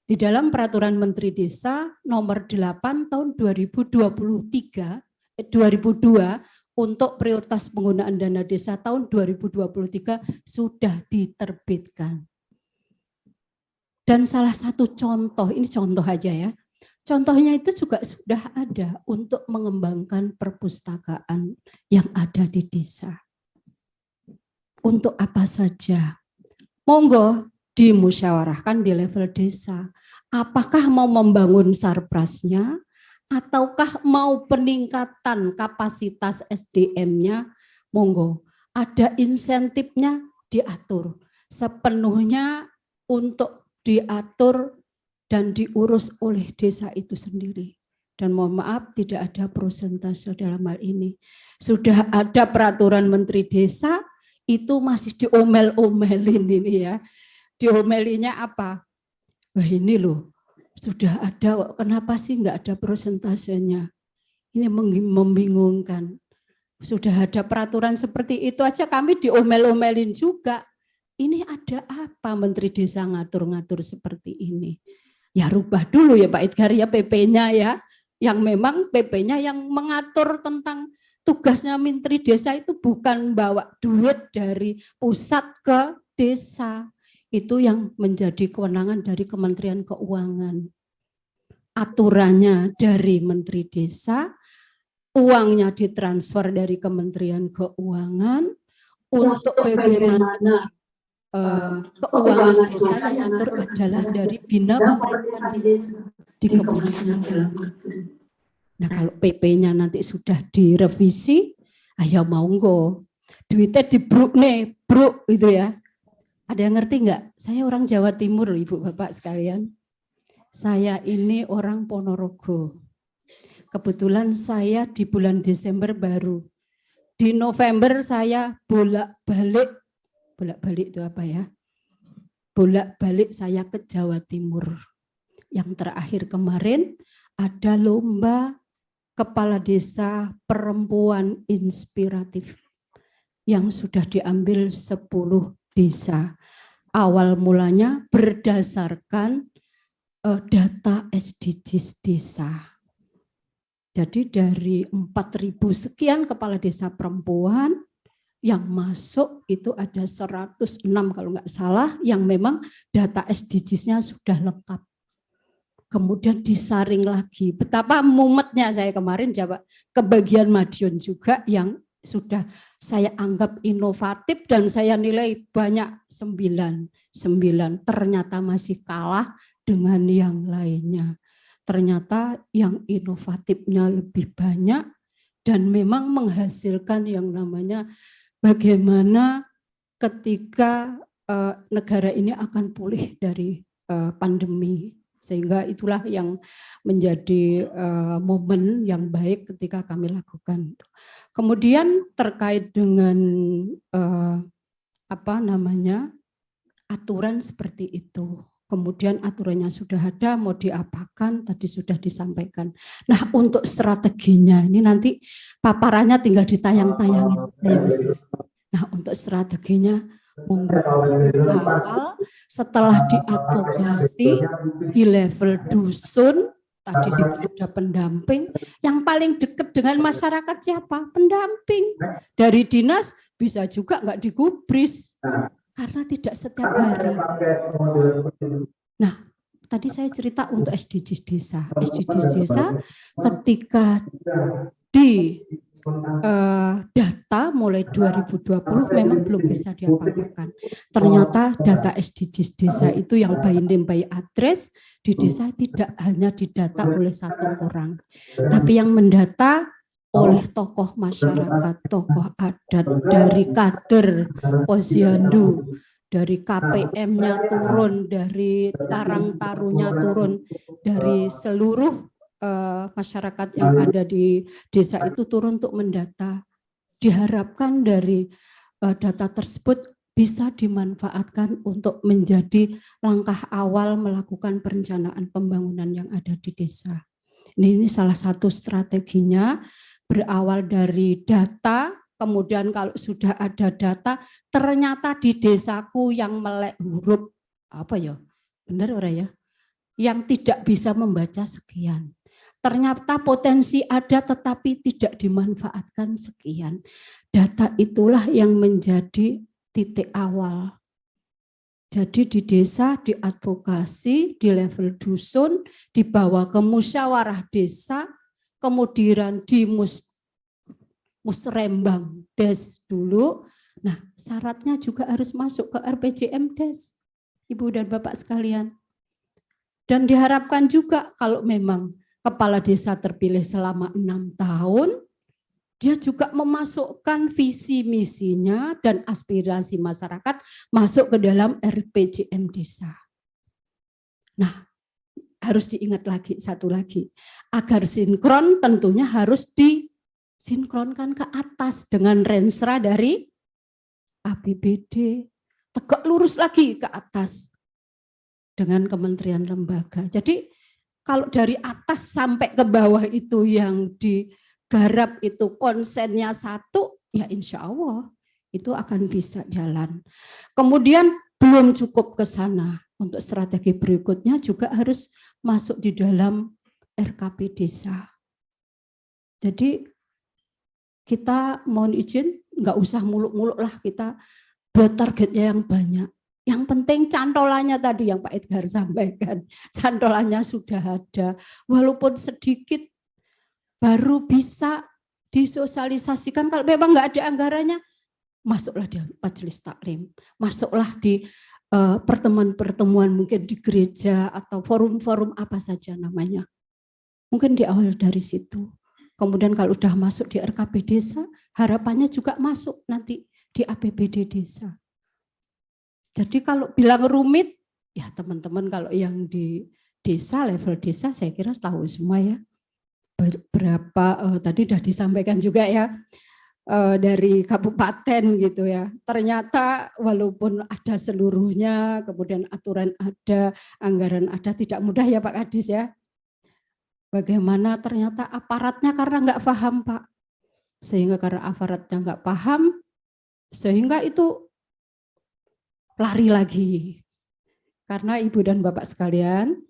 Di dalam Peraturan Menteri Desa nomor 8 tahun 2002 untuk prioritas penggunaan dana desa tahun 2023 sudah diterbitkan. Dan salah satu contoh, ini contoh aja ya, contohnya itu juga sudah ada untuk mengembangkan perpustakaan yang ada di desa. Untuk apa saja? Monggo dimusyawarahkan di level desa. Apakah mau membangun sarprasnya ataukah mau peningkatan kapasitas SDM-nya? Monggo, ada insentifnya diatur. Sepenuhnya untuk diatur dan diurus oleh desa itu sendiri. Dan mohon maaf, tidak ada persentase dalam hal ini. Sudah ada peraturan Menteri Desa, itu masih diomel-omelin ini ya. Diomelinya apa? Wah ini loh, sudah ada, kenapa sih nggak ada persentasenya? Ini membingungkan. Sudah ada peraturan seperti itu aja kami diomel-omelin juga. Ini ada apa Menteri Desa ngatur-ngatur seperti ini? Ya rubah dulu ya Pak Edgar ya PP-nya ya. Yang memang PP-nya yang mengatur tentang tugasnya Menteri Desa itu bukan bawa duit dari pusat ke desa. Itu yang menjadi kewenangan dari Kementerian Keuangan. Aturannya dari Menteri Desa, uangnya ditransfer dari Kementerian Keuangan untuk bagaimana keuangan desa yang diatur adalah dari Bina Pemerintahan Desa di Kementerian Keuangan. Nah kalau PP-nya nanti sudah direvisi, ayo monggo, duitnya dibruk nih, bruk gitu ya. Ada yang ngerti enggak? Saya orang Jawa Timur loh Ibu Bapak sekalian. Saya ini orang Ponorogo. Kebetulan saya di bulan Desember baru. Di November saya bolak-balik itu apa ya? Bolak-balik saya ke Jawa Timur. Yang terakhir kemarin ada lomba kepala desa perempuan inspiratif yang sudah diambil 10 desa. Awal mulanya berdasarkan data SDGs desa. Jadi dari 4.000 sekian kepala desa perempuan yang masuk itu ada 106 kalau nggak salah yang memang data SDGs-nya sudah lengkap. Kemudian disaring lagi. Betapa mumetnya saya kemarin coba ke bagian Madiun juga yang sudah saya anggap inovatif dan saya nilai banyak 9. Ternyata masih kalah dengan yang lainnya. Ternyata yang inovatifnya lebih banyak dan memang menghasilkan yang namanya bagaimana ketika negara ini akan pulih dari pandemi. Sehingga itulah yang menjadi momen yang baik ketika kami lakukan. Kemudian terkait dengan aturan seperti itu. Kemudian aturannya sudah ada, mau diapakan, tadi sudah disampaikan. Nah untuk strateginya, ini nanti paparannya tinggal ditayang-tayangin. Nah untuk strateginya, awal setelah diadvokasi di level dusun, tadi sudah pendamping, yang paling dekat dengan masyarakat siapa? Pendamping. Dari dinas bisa juga nggak digubris. Karena tidak setiap hari. Nah, tadi saya cerita untuk SDGs desa. SDGs desa ketika di data mulai 2020 memang belum bisa diapa-apakan. Ternyata data SDGs desa itu yang by name by address di desa tidak hanya didata oleh satu orang. Tapi yang mendata oleh tokoh masyarakat, tokoh adat, dari kader posyandu, dari KPM-nya turun, dari Karang Tarunya turun, dari seluruh masyarakat yang ada di desa itu turun untuk mendata. Diharapkan dari data tersebut bisa dimanfaatkan untuk menjadi langkah awal melakukan perencanaan pembangunan yang ada di desa. Ini salah satu strateginya. Berawal dari data, kemudian kalau sudah ada data, ternyata di desaku yang melek huruf, apa ya, benar orang ya, yang tidak bisa membaca sekian. Ternyata potensi ada tetapi tidak dimanfaatkan sekian. Data itulah yang menjadi titik awal. Jadi di desa, diadvokasi, di level dusun, dibawa ke musyawarah desa, kemudian di musrembang des dulu. Nah, syaratnya juga harus masuk ke RPJM des. Ibu dan Bapak sekalian. Dan diharapkan juga kalau memang kepala desa terpilih selama 6 tahun, dia juga memasukkan visi misinya dan aspirasi masyarakat masuk ke dalam RPJM desa. Nah, harus diingat lagi satu lagi, agar sinkron tentunya harus disinkronkan ke atas dengan rensra dari APBD, tegak lurus lagi ke atas dengan kementerian lembaga. Jadi kalau dari atas sampai ke bawah itu yang digarap itu konsennya satu, ya insya Allah itu akan bisa jalan. Kemudian belum cukup ke sana. Untuk strategi berikutnya juga harus masuk di dalam RKP desa. Jadi kita mohon izin, nggak usah muluk-muluk lah, kita buat targetnya yang banyak. Yang penting cantolannya tadi yang Pak Edgar sampaikan, cantolannya sudah ada, walaupun sedikit baru bisa disosialisasikan. Kalau memang nggak ada anggarannya, masuklah di majelis taklim, masuklah di pertemuan-pertemuan mungkin di gereja atau forum-forum apa saja namanya. Mungkin di awal dari situ. Kemudian kalau udah masuk di RKP desa, harapannya juga masuk nanti di APBD desa. Jadi kalau bilang rumit, ya teman-teman kalau yang di desa, level desa saya kira tahu semua ya. Berapa, tadi sudah disampaikan juga ya, dari kabupaten gitu ya. Ternyata walaupun ada seluruhnya, kemudian aturan ada, anggaran ada, tidak mudah ya Pak Kadis ya. Bagaimana ternyata aparatnya karena nggak paham Pak. Sehingga karena aparatnya nggak paham, sehingga itu lari lagi. Karena Ibu dan Bapak sekalian,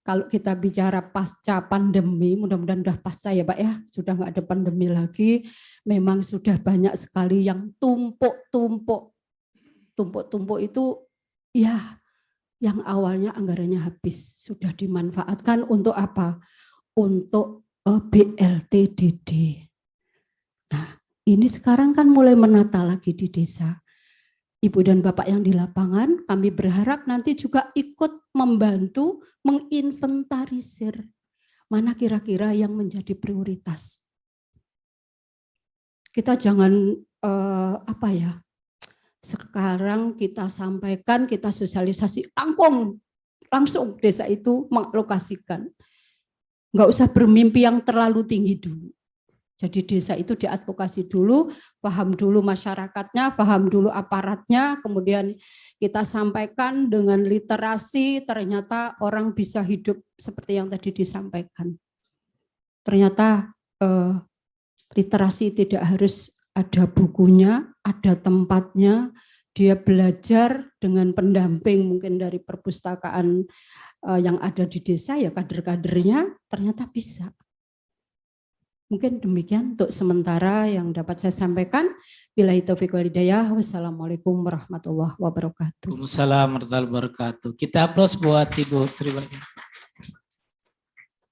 kalau kita bicara pasca pandemi, mudah-mudahan sudah pasca ya Pak ya, sudah nggak ada pandemi lagi, memang sudah banyak sekali yang tumpuk-tumpuk. Tumpuk-tumpuk itu ya yang awalnya anggarannya habis, sudah dimanfaatkan untuk apa? Untuk BLTDD. Nah ini sekarang kan mulai menata lagi di desa. Ibu dan Bapak yang di lapangan, kami berharap nanti juga ikut membantu menginventarisir mana kira-kira yang menjadi prioritas. Kita jangan sekarang kita sampaikan, kita sosialisasi langsung desa itu mengalokasikan. Nggak usah bermimpi yang terlalu tinggi dulu. Jadi desa itu diadvokasi dulu, paham dulu masyarakatnya, paham dulu aparatnya, kemudian kita sampaikan dengan literasi, ternyata orang bisa hidup seperti yang tadi disampaikan. Ternyata literasi tidak harus ada bukunya, ada tempatnya, dia belajar dengan pendamping mungkin dari perpustakaan yang ada di desa, ya kader-kadernya ternyata bisa. Mungkin demikian untuk sementara yang dapat saya sampaikan. Billahi taufiq wal hidayah. Wassalamualaikum warahmatullahi wabarakatuh. Waalaikumsalam warahmatullahi wabarakatuh. Kita aplaus buat Ibu Sri Baginda.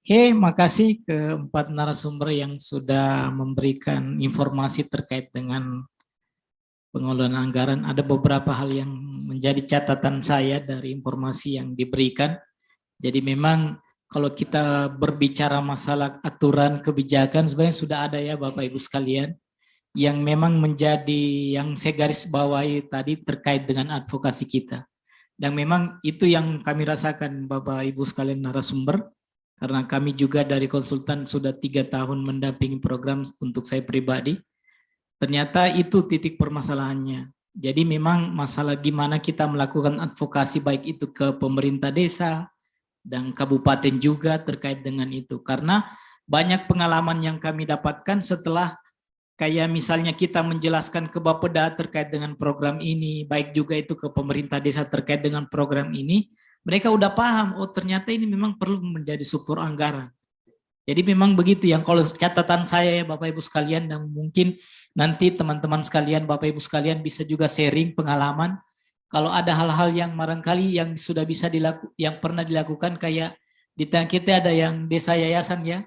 Oke, makasih keempat narasumber yang sudah memberikan informasi terkait dengan pengelolaan anggaran. Ada beberapa hal yang menjadi catatan saya dari informasi yang diberikan. Jadi memang kalau kita berbicara masalah aturan kebijakan sebenarnya sudah ada ya Bapak Ibu sekalian, yang memang menjadi yang saya garis bawahi tadi terkait dengan advokasi kita. Dan memang itu yang kami rasakan Bapak Ibu sekalian narasumber, karena kami juga dari konsultan sudah 3 tahun mendampingi program untuk saya pribadi. Ternyata itu titik permasalahannya. Jadi memang masalah gimana kita melakukan advokasi baik itu ke pemerintah desa, dan kabupaten juga terkait dengan itu. Karena banyak pengalaman yang kami dapatkan setelah kayak misalnya kita menjelaskan ke Bapeda terkait dengan program ini, baik juga itu ke pemerintah desa terkait dengan program ini, mereka udah paham, oh ternyata ini memang perlu menjadi sumber anggaran. Jadi memang begitu yang kalau catatan saya ya Bapak Ibu sekalian, dan mungkin nanti teman-teman sekalian, Bapak Ibu sekalian bisa juga sharing pengalaman. Kalau ada hal-hal yang barangkali yang sudah bisa yang pernah dilakukan, kayak di tengah kita ada yang desa yayasan ya,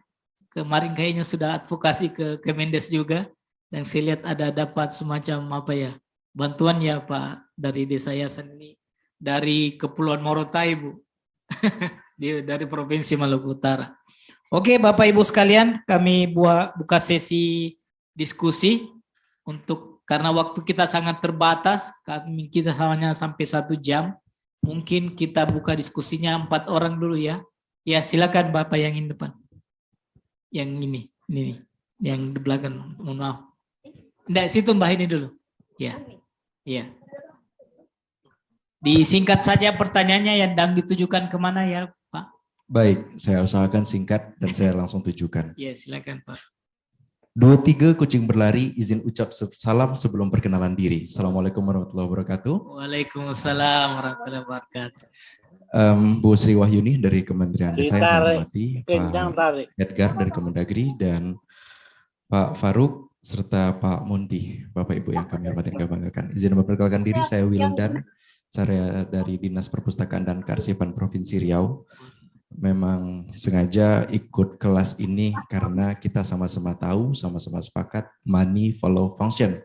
kemarin kayaknya sudah advokasi ke Kemendes juga, dan saya lihat ada dapat semacam apa ya, bantuan ya Pak dari desa yayasan ini dari Kepulauan Morotai, Bu. Dari Provinsi Maluku Utara. Oke, Bapak Ibu sekalian, kami buka sesi diskusi karena waktu kita sangat terbatas, kita hanya sampai 1 jam. Mungkin kita buka diskusinya 4 orang dulu ya. Ya, silakan Bapak yang ini depan. Yang ini yang di belakang, mohon maaf. Enggak, situ Mbak ini dulu. Ya. Ya. Disingkat saja pertanyaannya yang dan ditujukan kemana ya, Pak? Baik, saya usahakan singkat dan saya langsung tujukan. Ya, silakan Pak. 2-3 kucing berlari, izin ucap salam sebelum perkenalan diri. Assalamualaikum warahmatullahi wabarakatuh. Waalaikumsalam warahmatullahi wabarakatuh. Bu Sri Wahyuni dari Kementerian Desa yang saya hormati, Pak Edgar dari Kemendagri, dan Pak Faruk serta Pak Munti, Bapak Ibu yang kami hormati dan banggakan. Izin memperkenalkan diri, saya Wildan, saya dari Dinas Perpustakaan dan Kearsipan Provinsi Riau. Memang sengaja ikut kelas ini karena kita sama-sama tahu, sama-sama sepakat money follow function.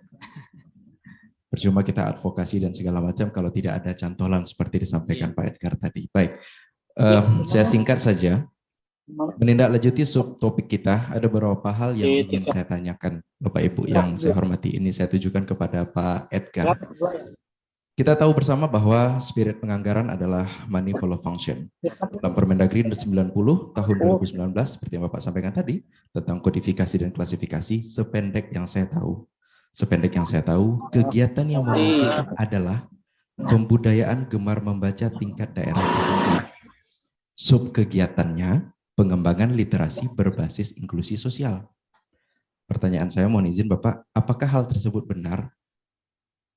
Percuma kita advokasi dan segala macam kalau tidak ada cantolan seperti disampaikan Pak Edgar tadi. Baik, saya singkat saja. Menindaklanjuti subtopik kita, ada beberapa hal yang ingin saya tanyakan Bapak Ibu yang saya hormati. Ini saya tujukan kepada Pak Edgar. Kita tahu bersama bahwa spirit penganggaran adalah money follow function. Dalam Permendagri 90 tahun 2019, seperti yang Bapak sampaikan tadi, tentang kodifikasi dan klasifikasi, sependek yang saya tahu, kegiatan yang memungkinkan adalah pembudayaan gemar membaca tingkat daerah provinsi. Subkegiatannya, pengembangan literasi berbasis inklusi sosial. Pertanyaan saya, mohon izin Bapak, apakah hal tersebut benar?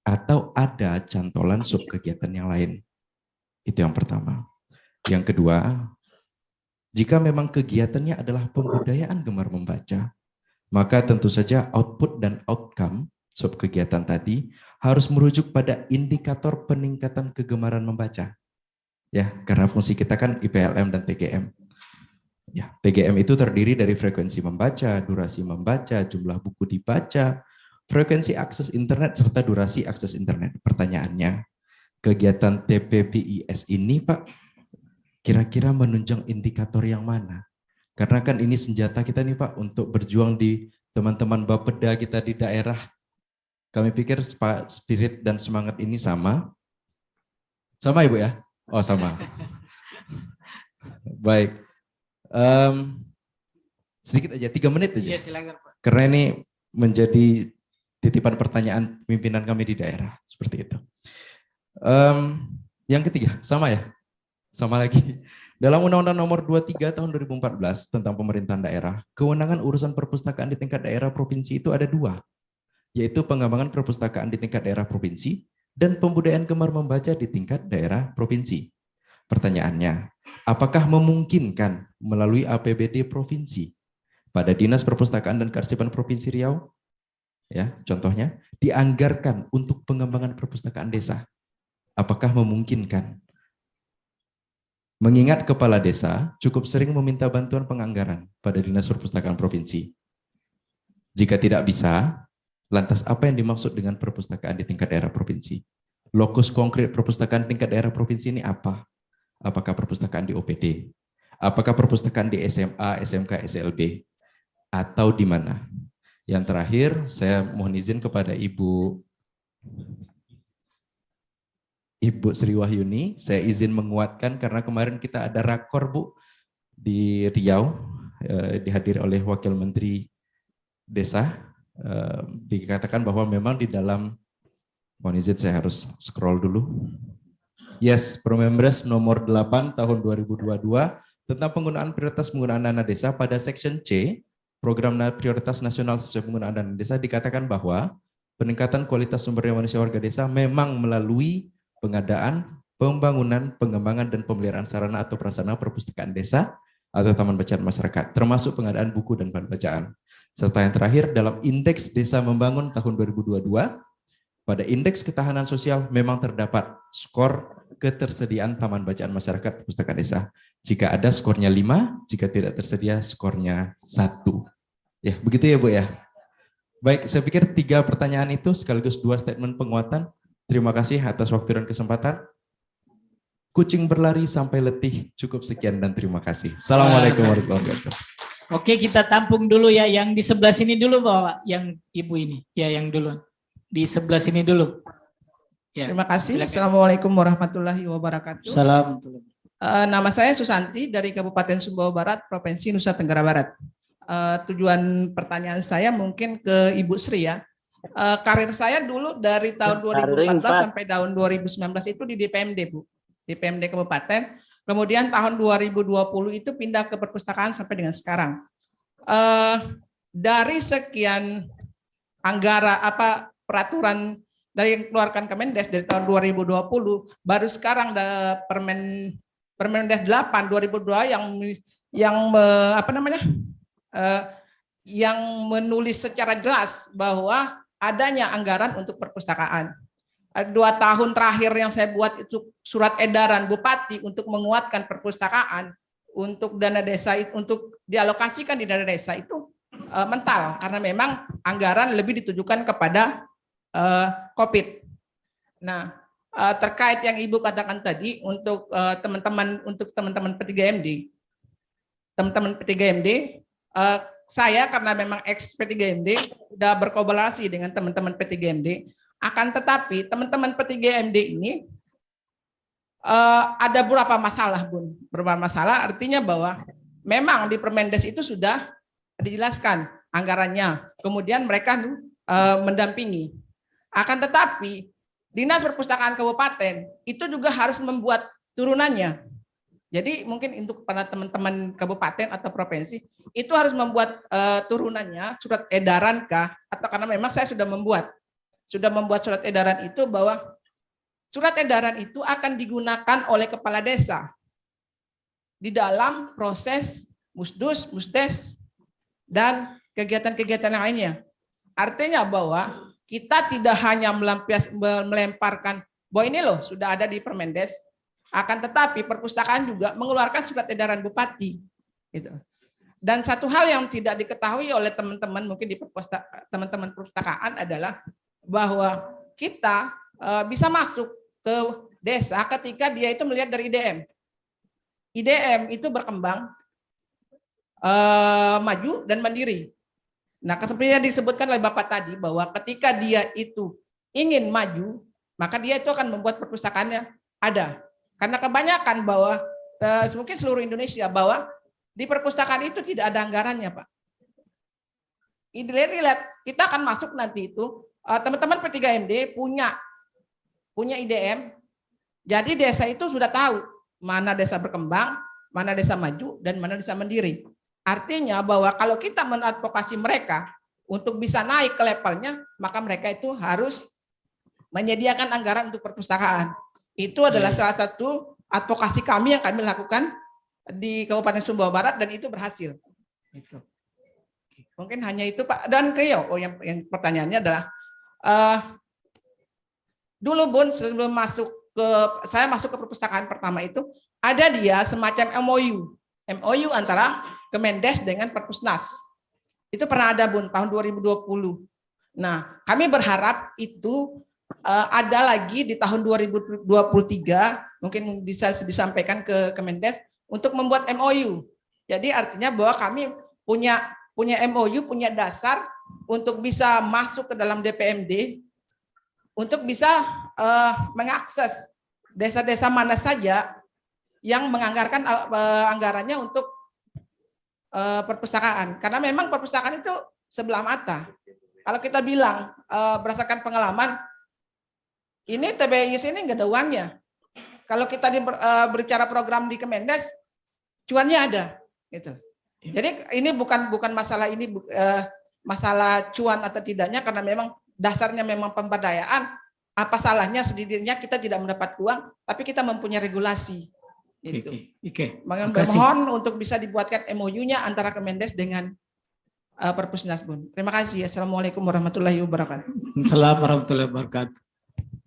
Atau ada cantolan subkegiatan yang lain? Itu yang pertama. Yang kedua, jika memang kegiatannya adalah pembudayaan gemar membaca, maka tentu saja output dan outcome subkegiatan tadi harus merujuk pada indikator peningkatan kegemaran membaca. Ya, karena fungsi kita kan IPLM dan PGM. Ya, PGM itu terdiri dari frekuensi membaca, durasi membaca, jumlah buku dibaca, frekuensi akses internet, serta durasi akses internet. Pertanyaannya, kegiatan TPPIS ini Pak, kira-kira menunjang indikator yang mana? Karena kan ini senjata kita nih Pak, untuk berjuang di teman-teman Bapeda kita di daerah. Kami pikir spirit dan semangat ini sama. Sama Ibu ya? Oh sama. Baik. Sedikit aja, 3 menit aja. Iya, silakan Pak. Karena ini menjadi titipan pertanyaan pimpinan kami di daerah, seperti itu. Yang ketiga, sama ya? Sama lagi. Dalam Undang-Undang Nomor 23 Tahun 2014 tentang pemerintahan daerah, kewenangan urusan perpustakaan di tingkat daerah provinsi itu ada 2, yaitu pengembangan perpustakaan di tingkat daerah provinsi dan pembudayaan gemar membaca di tingkat daerah provinsi. Pertanyaannya, apakah memungkinkan melalui APBD provinsi pada Dinas Perpustakaan dan Kearsipan Provinsi Riau, ya, contohnya dianggarkan untuk pengembangan perpustakaan desa? Apakah memungkinkan? Mengingat kepala desa cukup sering meminta bantuan penganggaran pada Dinas Perpustakaan Provinsi. Jika tidak bisa, lantas apa yang dimaksud dengan perpustakaan di tingkat daerah provinsi? Lokus konkret perpustakaan tingkat daerah provinsi ini apa? Apakah perpustakaan di OPD? Apakah perpustakaan di SMA, SMK, SLB? Atau di mana? Yang terakhir, saya mohon izin kepada Ibu Sri Wahyuni, saya izin menguatkan karena kemarin kita ada rakor Bu di Riau, dihadiri oleh Wakil Menteri Desa, dikatakan bahwa memang di dalam, mohon izin saya harus scroll dulu. Yes, Permendagri nomor 8 tahun 2022 tentang penggunaan prioritas penggunaan dana desa pada section C, program prioritas nasional sesuai penggunaan dana desa, dikatakan bahwa peningkatan kualitas sumber daya manusia warga desa memang melalui pengadaan, pembangunan, pengembangan, dan pemeliharaan sarana atau prasarana perpustakaan desa atau taman bacaan masyarakat, termasuk pengadaan buku dan bahan bacaan. Serta yang terakhir, dalam Indeks Desa Membangun tahun 2022, pada Indeks Ketahanan Sosial memang terdapat skor ketersediaan taman bacaan masyarakat perpustakaan desa. Jika ada skornya 5, jika tidak tersedia skornya 1. Ya, begitu ya Bu ya. Baik, saya pikir 3 pertanyaan itu sekaligus 2 statement penguatan. Terima kasih atas waktu dan kesempatan. kucing berlari sampai letih. Cukup sekian dan terima kasih. Assalamualaikum warahmatullahi wabarakatuh. Oke, kita tampung dulu ya. Yang di sebelah sini dulu, Bapak. Yang ibu ini. Ya, yang dulu. Di sebelah sini dulu. Ya, Terima kasih. silakan. Assalamualaikum warahmatullahi wabarakatuh. Salam. Nama saya Susanti dari Kabupaten Sumbawa Barat, Provinsi Nusa Tenggara Barat. Tujuan pertanyaan saya mungkin ke Ibu Sri ya. Karir saya dulu dari tahun 2014 sampai tahun 2019 itu di DPMD, Bu. DPMD Kabupaten. Kemudian tahun 2020 itu pindah ke perpustakaan sampai dengan sekarang. Dari sekian peraturan dari yang keluarkan Kemendes dari tahun 2020, baru sekarang ada Permendes 8 2002 yang menulis secara jelas bahwa adanya anggaran untuk perpustakaan. 2 tahun terakhir yang saya buat itu surat edaran Bupati untuk menguatkan perpustakaan, untuk dana desa, untuk dialokasikan di dana desa itu mental, karena memang anggaran lebih ditujukan kepada COVID. Nah, terkait yang Ibu katakan tadi untuk teman-teman P3MD, saya karena memang ex P3MD sudah berkolaborasi dengan teman-teman P3MD. Akan tetapi teman-teman P3MD ini ada beberapa masalah, Bun. Beberapa masalah artinya bahwa memang di Permendes itu sudah dijelaskan anggarannya. Kemudian mereka mendampingi. Akan tetapi Dinas Perpustakaan Kabupaten itu juga harus membuat turunannya. Jadi mungkin untuk para teman-teman kabupaten atau provinsi itu harus membuat turunannya, surat edaran kah, atau karena memang saya sudah membuat surat edaran itu, bahwa surat edaran itu akan digunakan oleh kepala desa di dalam proses musdus, musdes, dan kegiatan-kegiatan lainnya. Artinya bahwa kita tidak hanya melemparkan bahwa ini loh sudah ada di Permendes, akan tetapi perpustakaan juga mengeluarkan surat edaran bupati. Gitu. Dan satu hal yang tidak diketahui oleh teman-teman mungkin di teman-teman perpustakaan adalah bahwa kita bisa masuk ke desa ketika dia itu melihat dari IDM. IDM itu berkembang, maju dan mandiri. Nah, seperti yang disebutkan oleh Bapak tadi, bahwa ketika dia itu ingin maju, maka dia itu akan membuat perpustakaannya ada. Karena kebanyakan bahwa mungkin seluruh Indonesia bahwa di perpustakaan itu tidak ada anggarannya, Pak. Kita akan masuk nanti itu, teman-teman P3MD punya IDM, jadi desa itu sudah tahu mana desa berkembang, mana desa maju, dan mana desa mandiri. Artinya bahwa kalau kita mengadvokasi mereka untuk bisa naik ke levelnya, maka mereka itu harus menyediakan anggaran untuk perpustakaan. Itu adalah salah satu advokasi kami yang kami lakukan di Kabupaten Sumbawa Barat, dan itu berhasil. Mungkin hanya itu, Pak. Dan yang pertanyaannya adalah, dulu Bun, sebelum saya masuk ke perpustakaan pertama itu, ada dia semacam MOU antara Kemendes dengan Perpusnas. Itu pernah ada, Bun, tahun 2020. Nah, kami berharap itu ada lagi di tahun 2023, mungkin bisa disampaikan ke Kemendes untuk membuat MOU. Jadi artinya bahwa kami punya MOU, punya dasar untuk bisa masuk ke dalam DPMD, untuk bisa mengakses desa-desa mana saja yang menganggarkan anggarannya untuk perpustakaan. Karena memang perpustakaan itu sebelah mata. Kalau kita bilang berdasarkan pengalaman, ini TBIS ini nggak ada uangnya. Kalau kita berbicara program di Kemendes, cuannya ada. Gitu. Jadi ini bukan masalah masalah cuan atau tidaknya, karena memang dasarnya memang pemberdayaan. Apa salahnya sedikitnya kita tidak mendapat uang, tapi kita mempunyai regulasi. Gitu. Mohon untuk bisa dibuatkan MOU-nya antara Kemendes dengan Perpusnas, Bun. Terima kasih. Assalamualaikum warahmatullahi wabarakatuh. Assalamualaikum warahmatullahi wabarakatuh.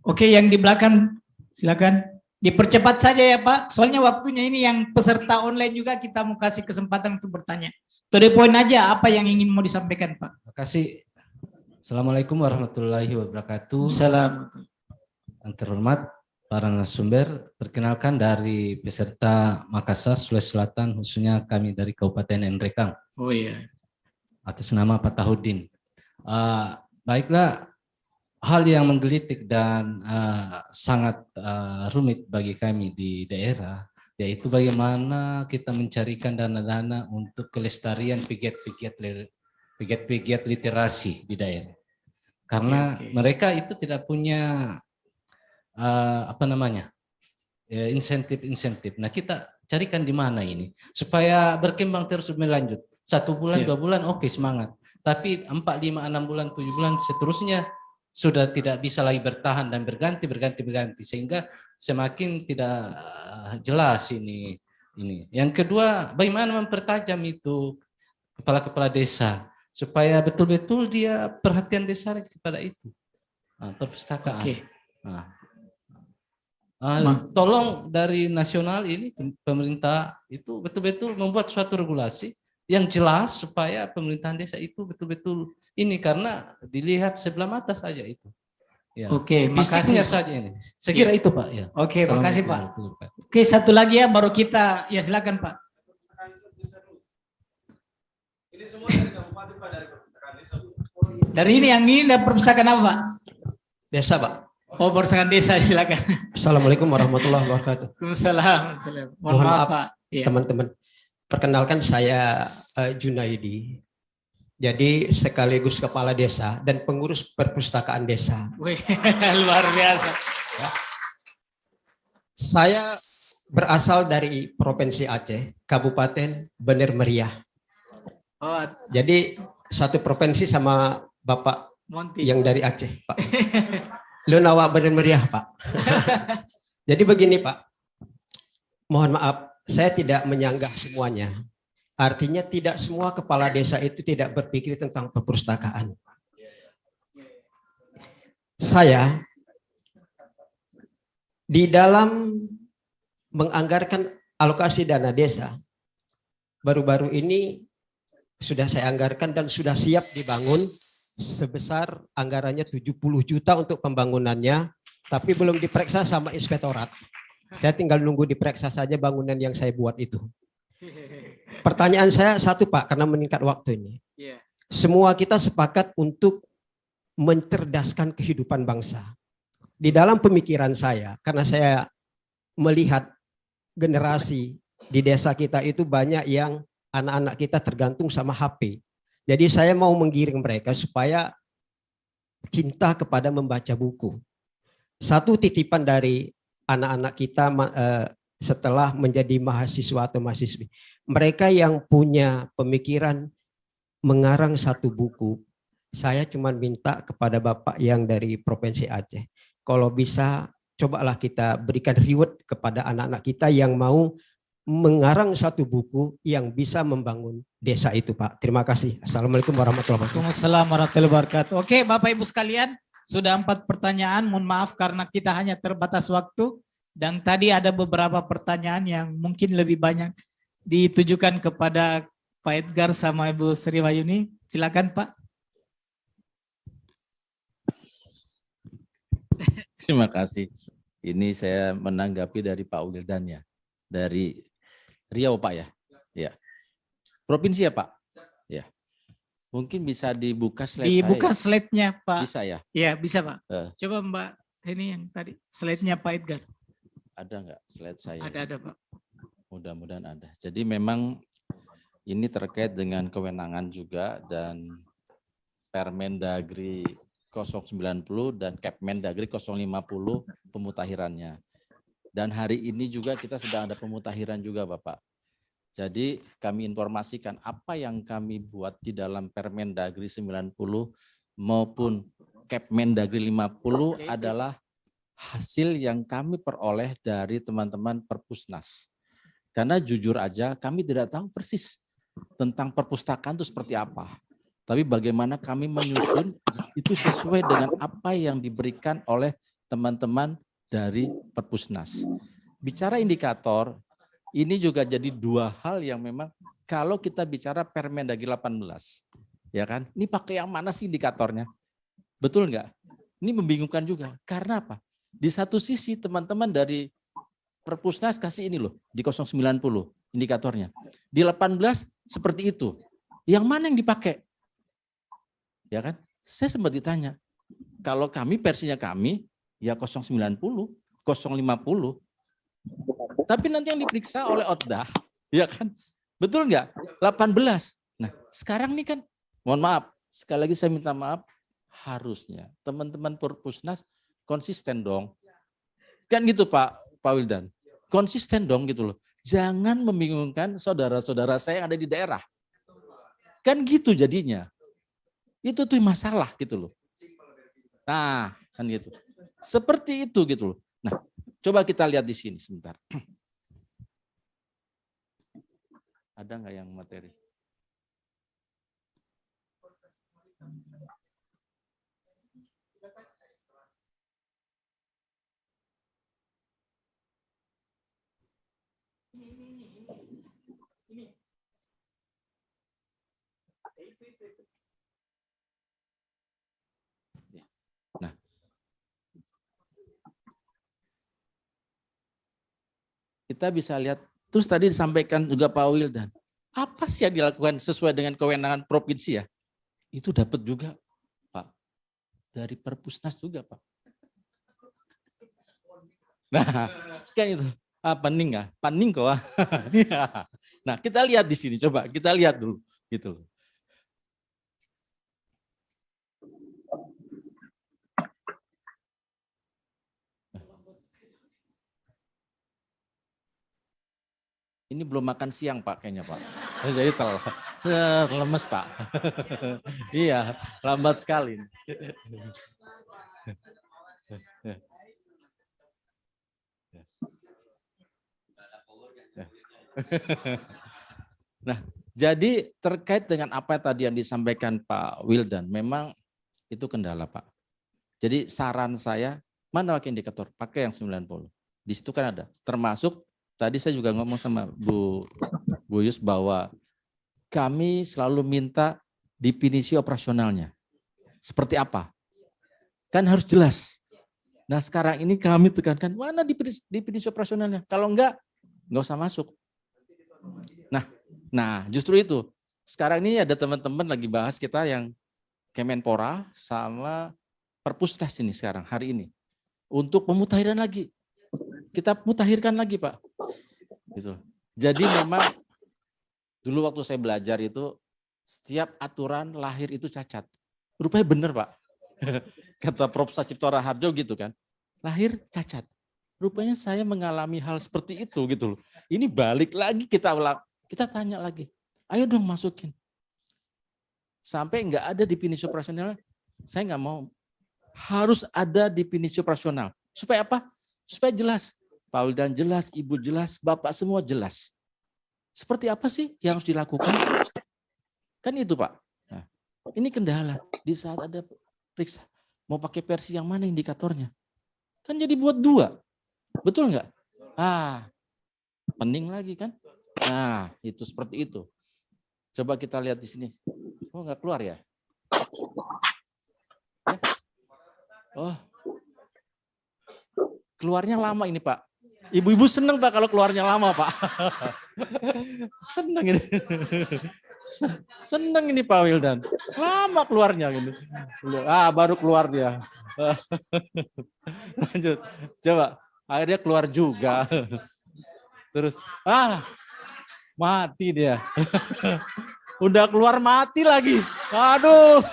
Oke, yang di belakang silakan. Dipercepat saja ya, Pak. Soalnya waktunya ini yang peserta online juga kita mau kasih kesempatan untuk bertanya. To the point aja, apa yang ingin mau disampaikan, Pak? Terima kasih. Assalamualaikum warahmatullahi wabarakatuh. Salam. Yang terhormat para narasumber. Perkenalkan dari peserta Makassar, Sulawesi Selatan, khususnya kami dari Kabupaten Nrekang, Oh iya. atas nama Pak Tahudin. Baiklah, hal yang menggelitik dan sangat rumit bagi kami di daerah, yaitu bagaimana kita mencarikan dana-dana untuk kelestarian pegiat-pegiat literasi di daerah. Karena mereka itu tidak punya insentif. Nah, kita carikan di mana ini supaya berkembang terus berlanjut. 1 bulan, 2 bulan, oke, semangat. Tapi 4, 5, 6 bulan, 7 bulan seterusnya sudah tidak bisa lagi bertahan dan berganti, sehingga semakin tidak jelas ini. Yang kedua, bagaimana mempertajam itu kepala-kepala desa supaya betul-betul dia perhatian besar kepada itu. Perpustakaan. Oke. Tolong dari nasional ini pemerintah itu betul-betul membuat suatu regulasi yang jelas supaya pemerintahan desa itu betul-betul ini, karena dilihat sebelah mata saja itu. Ya. Oke, Fisiknya makasih. saja ini. Saya kira itu Pak. Ya. Oke, makasih Pak. Assalamualaikum. Oke, satu lagi ya, baru kita, ya silakan Pak. Ini semua dari kabupaten Pak, dari perpustakaan desa. Dari ini dari perpustakaan apa Pak? Desa, Pak. Oh, perpustakaan desa, silakan. Assalamualaikum warahmatullahi wabarakatuh. Waalaikumsalam. Mohon maaf, Pak. Ya. teman-teman. Perkenalkan saya Junaidi. Jadi sekaligus kepala desa dan pengurus perpustakaan desa. Wih, luar biasa. Saya berasal dari Provinsi Aceh, Kabupaten Bener Meriah. Oh, Jadi satu provinsi sama Bapak Monty. yang dari Aceh, Pak. Lunawa Bener Meriah, Pak. Jadi begini, Pak. Mohon maaf, saya tidak menyanggah semuanya. Artinya tidak semua kepala desa itu tidak berpikir tentang perpustakaan. Saya di dalam menganggarkan alokasi dana desa, baru-baru ini sudah saya anggarkan dan sudah siap dibangun sebesar anggarannya 70 juta untuk pembangunannya, tapi belum diperiksa sama inspektorat. Saya tinggal nunggu diperiksa saja bangunan yang saya buat itu. Pertanyaan saya satu Pak, karena meningkat waktu ini. Semua kita sepakat untuk mencerdaskan kehidupan bangsa. Di dalam pemikiran saya, karena saya melihat generasi di desa kita itu banyak yang anak-anak kita tergantung sama HP. Jadi saya mau menggiring mereka supaya cinta kepada membaca buku. Satu titipan dari anak-anak kita setelah menjadi mahasiswa atau mahasiswi. Mereka yang punya pemikiran mengarang satu buku, saya cuma minta kepada Bapak yang dari Provinsi Aceh, kalau bisa cobalah kita berikan reward kepada anak-anak kita yang mau mengarang satu buku yang bisa membangun desa itu, Pak. Terima kasih. Assalamualaikum warahmatullahi wabarakatuh. Waalaikumsalam warahmatullahi wabarakatuh. Oke, Bapak Ibu sekalian, sudah 4 pertanyaan. Mohon maaf karena kita hanya terbatas waktu. Dan tadi ada beberapa pertanyaan yang mungkin lebih banyak ditujukan kepada Pak Edgar sama Ibu Sri Wahyuni. Silakan Pak. Terima kasih. Ini saya menanggapi dari Pak Wildan ya. Dari Riau Pak ya. Ya. Provinsi ya Pak. Ya. Mungkin bisa dibuka slide Dibuka saya. slide-nya Pak. Bisa ya? Iya, bisa Pak. Coba Mbak ini yang tadi slide-nya Pak Edgar. Ada nggak slide saya? Ada Pak. Mudah-mudahan ada. Jadi memang ini terkait dengan kewenangan juga dan Permendagri 090 dan Kepmendagri 050 pemutakhirannya. Dan hari ini juga kita sedang ada pemutakhiran juga Bapak. Jadi kami informasikan apa yang kami buat di dalam Permendagri 90 maupun Kepmendagri 50 adalah hasil yang kami peroleh dari teman-teman Perpusnas. Karena jujur aja kami tidak tahu persis tentang perpustakaan itu seperti apa. Tapi bagaimana kami menyusun itu sesuai dengan apa yang diberikan oleh teman-teman dari Perpusnas. Bicara indikator, ini juga jadi 2 hal yang memang kalau kita bicara Permendagri 18, ya kan? Ini pakai yang mana sih indikatornya? Betul nggak? Ini membingungkan juga. Karena apa? Di satu sisi teman-teman dari Perpusnas kasih ini loh, di 090 indikatornya. Di 18 seperti itu. Yang mana yang dipakai? Ya kan? Saya sempat ditanya. Kalau kami versinya kami ya 090, 050. Tapi nanti yang diperiksa oleh OTDA, ya kan? Betul nggak? 18. Nah, sekarang nih kan, mohon maaf, sekali lagi saya minta maaf, harusnya teman-teman Perpusnas konsisten dong. Kan gitu Pak Wildan. Konsisten dong gitu loh. Jangan membingungkan saudara-saudara saya yang ada di daerah. Kan gitu jadinya. Itu tuh masalah gitu loh. Nah, kan gitu. Seperti itu gitu loh. Nah, coba kita lihat di sini sebentar. Ada nggak yang materi? Nah, kita bisa lihat, terus tadi disampaikan juga Pak Wildan, apa sih yang dilakukan sesuai dengan kewenangan provinsi ya? Itu dapat juga Pak, dari Perpusnas juga Pak. Nah, kan itu, pening nggak? Pening kok. Nah, kita lihat di sini, coba kita lihat dulu, gitu loh. Ini belum makan siang Pak kayaknya Pak. Jadi terlemes Pak. Iya, lambat sekali. Nah, jadi terkait dengan apa tadi yang disampaikan Pak Wildan, memang itu kendala Pak. Jadi saran saya, mana pakai indikator? Pakai yang 90. Di situ kan ada, termasuk tadi saya juga ngomong sama Bu Yus bahwa kami selalu minta definisi operasionalnya. Seperti apa? Kan harus jelas. Nah sekarang ini kami tekankan, mana definisi operasionalnya? Kalau enggak usah masuk. Nah justru itu. Sekarang ini ada teman-teman lagi bahas kita yang Kemenpora sama Perpusnas ini sekarang, hari ini. Untuk pemutahiran lagi. Kita mutakhirkan lagi Pak. Gitu. Jadi memang dulu waktu saya belajar itu setiap aturan lahir itu cacat. Rupanya benar Pak. Kata Prof. Sacipto Raharjo gitu kan. Lahir cacat. Rupanya saya mengalami hal seperti itu gitu loh. Ini balik lagi kita tanya lagi. Ayo dong masukin. Sampai nggak ada definisi operasionalnya. Saya nggak mau. Harus ada definisi operasional. Supaya apa? Supaya jelas. Pak Wildan jelas, Ibu jelas, Bapak semua jelas. Seperti apa sih yang harus dilakukan? Kan itu Pak. Nah, ini kendala. Di saat ada periksa, mau pakai versi yang mana indikatornya? Kan jadi buat dua. Betul nggak? Pening lagi kan? Nah, itu seperti itu. Coba kita lihat di sini. Oh, nggak keluar ya? Oh, keluarnya lama ini Pak. Ibu-ibu seneng Pak kalau keluarnya lama Pak. Seneng ini. Seneng ini Pak Wildan. Lama keluarnya gitu. Baru keluar dia. Lanjut. Coba. Akhirnya keluar juga. Terus mati dia. Udah keluar mati lagi. Aduh.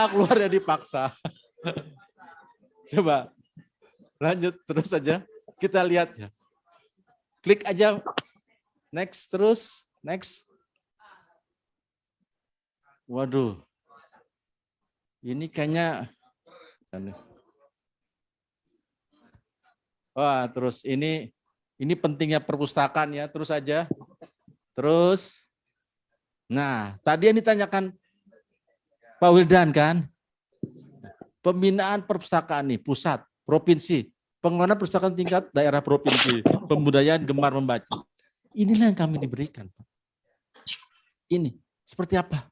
Keluarnya dipaksa. Coba lanjut terus aja. Kita lihat ya. Klik aja. Next terus. Next. Waduh. Ini kayaknya. Wah terus ini pentingnya perpustakaan ya. Terus aja. Terus. Nah tadi yang ditanyakan Pak Wildan kan, pembinaan perpustakaan nih, pusat, provinsi, pengelolaan perpustakaan tingkat daerah provinsi, pembudayaan gemar membaca. Inilah yang kami diberikan. Ini, seperti apa?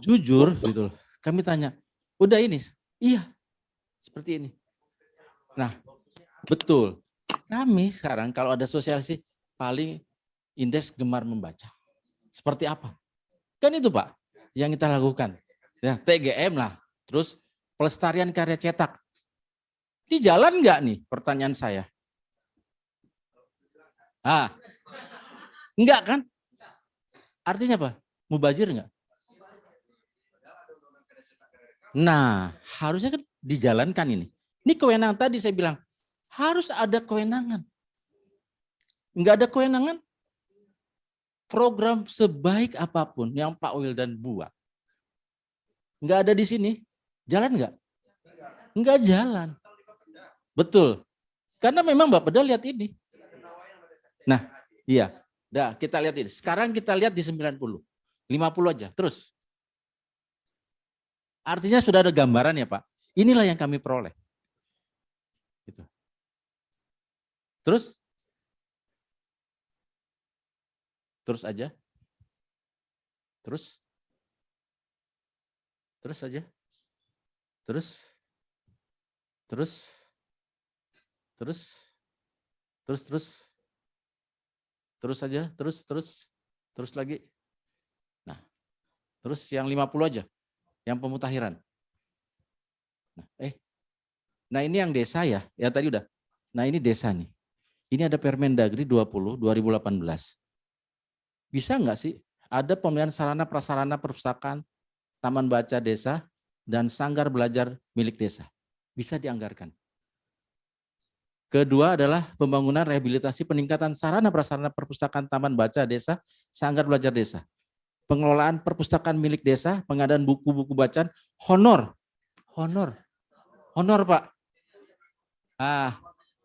jujur gitu loh. Kami tanya, udah ini? Iya, seperti ini. Nah, betul. Kami sekarang kalau ada sosialisasi paling indeks gemar membaca. Seperti apa? Kan itu Pak yang kita lakukan. Ya, TGM lah. Terus pelestarian karya cetak. Di jalan nggak nih pertanyaan saya? Enggak kan? Artinya apa? Mubazir enggak? Nah, harusnya kan dijalankan ini. Ini kewenangan tadi saya bilang, harus ada kewenangan. Enggak ada kewenangan, program sebaik apapun yang Pak Wildan buat, enggak ada di sini, jalan enggak? Enggak jalan. Betul. Karena memang Bapeda lihat ini. Nah, iya. Dah, kita lihat ini. Sekarang kita lihat di 90. 50 aja, terus. Artinya sudah ada gambaran ya Pak. Inilah yang kami peroleh. Gitu. Terus? Terus aja. Terus? Terus aja. Terus? Terus? Terus? Terus? Terus aja, terus lagi. Nah, terus yang 50 aja, yang pemutahiran. Nah ini yang desa ya tadi udah. Nah ini desa nih. Ini ada Permendagri 20 2018. Bisa nggak sih ada pemilihan sarana prasarana perpustakaan, taman baca desa, dan sanggar belajar milik desa? Bisa dianggarkan. Kedua adalah pembangunan rehabilitasi peningkatan sarana prasarana perpustakaan taman baca desa, sanggar belajar desa. Pengelolaan perpustakaan milik desa, pengadaan buku-buku bacaan, honor. Honor Pak.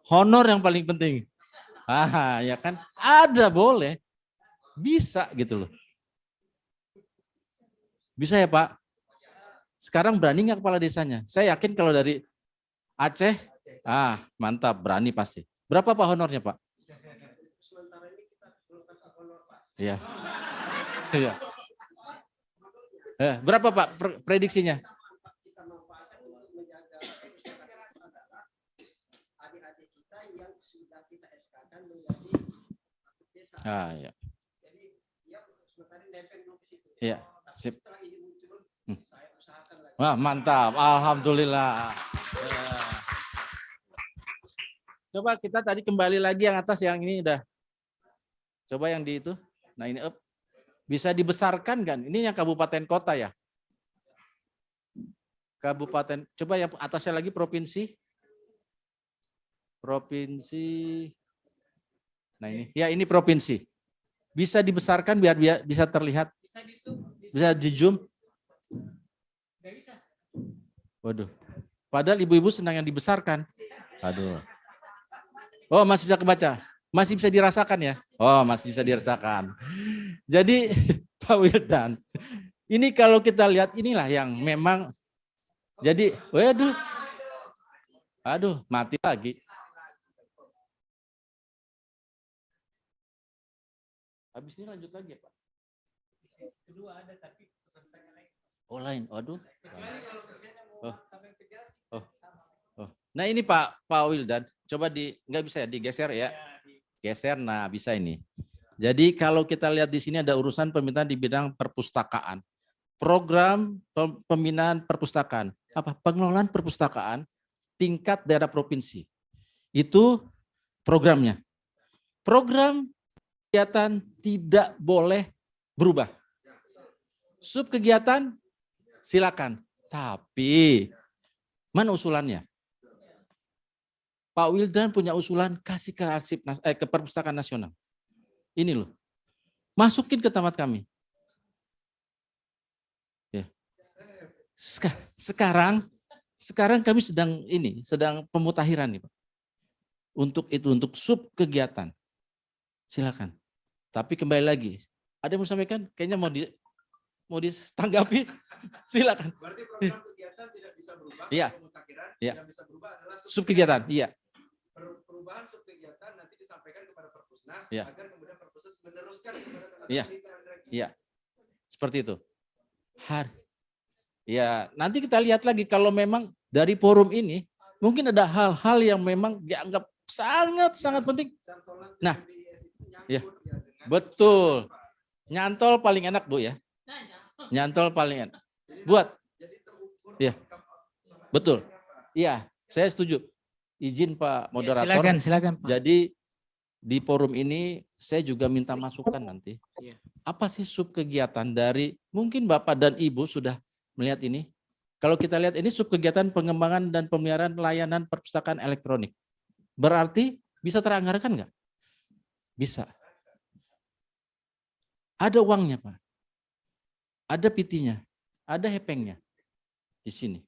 Honor yang paling penting. Ya kan? Ada boleh. Bisa gitu loh. Bisa ya Pak? Sekarang berani nggak kepala desanya? Saya yakin kalau dari Aceh, mantap, berani pasti. Berapa Pak honornya Pak? Sementara ini kita belum kasih honor Pak. Iya. Iya. Berapa Pak prediksinya? Kita manfaatkan untuk menjaga adik-adik kita yang sudah kita SK-kan menjadi desa. Iya. Jadi dia sementara nempel dulu ke situ. Iya. Sip. Setelah ini muncul, saya usahakan lagi. Wah, mantap. Alhamdulillah. Ya. Coba kita tadi kembali lagi yang atas, yang ini udah. Coba yang di itu. Nah ini up. Bisa dibesarkan kan? Ini yang kabupaten kota ya. Kabupaten. Coba yang atasnya lagi provinsi. Provinsi. Nah ini. Ya ini provinsi. Bisa dibesarkan biar bisa terlihat. Bisa di zoom. Waduh. Padahal ibu-ibu senang yang dibesarkan. Aduh. Oh, masih bisa kebaca. Masih bisa dirasakan ya? Oh, masih bisa dirasakan. Jadi, Pak Wildan, ini kalau kita lihat inilah yang memang jadi, aduh, mati lagi. Habis ini lanjut lagi ya, Pak? Kedua ada, tapi pesertanya lain. Oh, lain. Aduh. Nah ini Pak Wildan, coba nggak bisa ya digeser ya, geser. Nah bisa ini. Jadi kalau kita lihat di sini ada urusan pembinaan di bidang perpustakaan, program pembinaan perpustakaan, pengelolaan perpustakaan tingkat daerah provinsi. Itu programnya. Program kegiatan tidak boleh berubah. Sub kegiatan silakan, tapi mana usulannya? Pak Wildan punya usulan, kasih ke arsip ke Perpustakaan Nasional. Ini loh. Masukin ke tamat kami. Ya. Sekarang kami sedang pemutahiran nih, Pak. Untuk sub kegiatan. Silakan. Tapi kembali lagi, ada yang mau sampaikan? Kayaknya mau ditanggapi. Silakan. Berarti program kegiatan tidak bisa berubah. Iya. Pemutakhiran yang bisa berubah adalah sub kegiatan. Iya. Perubahan sub kegiatan nanti disampaikan kepada Perpusnas ya. agar kemudian Perpusnas meneruskan kepada tenaga ya. pendidikan. Iya. Seperti itu. Ya, nanti kita lihat lagi kalau memang dari forum ini mungkin ada hal-hal yang memang dianggap sangat-sangat penting. Nah, ya, betul. Nyantol paling enak, Bu, ya. Nyantol paling enak. Buat. Ya, betul. Iya, saya setuju. Izin Pak Moderator. Ya, silakan. Pak. Jadi di forum ini saya juga minta masukan nanti. Ya. Apa sih sub kegiatan dari mungkin Bapak dan Ibu sudah melihat ini? Kalau kita lihat ini sub kegiatan pengembangan dan pemeliharaan layanan perpustakaan elektronik. Berarti bisa teranggarkan nggak? Bisa. Ada uangnya, Pak. Ada PT-nya, ada hepengnya di sini.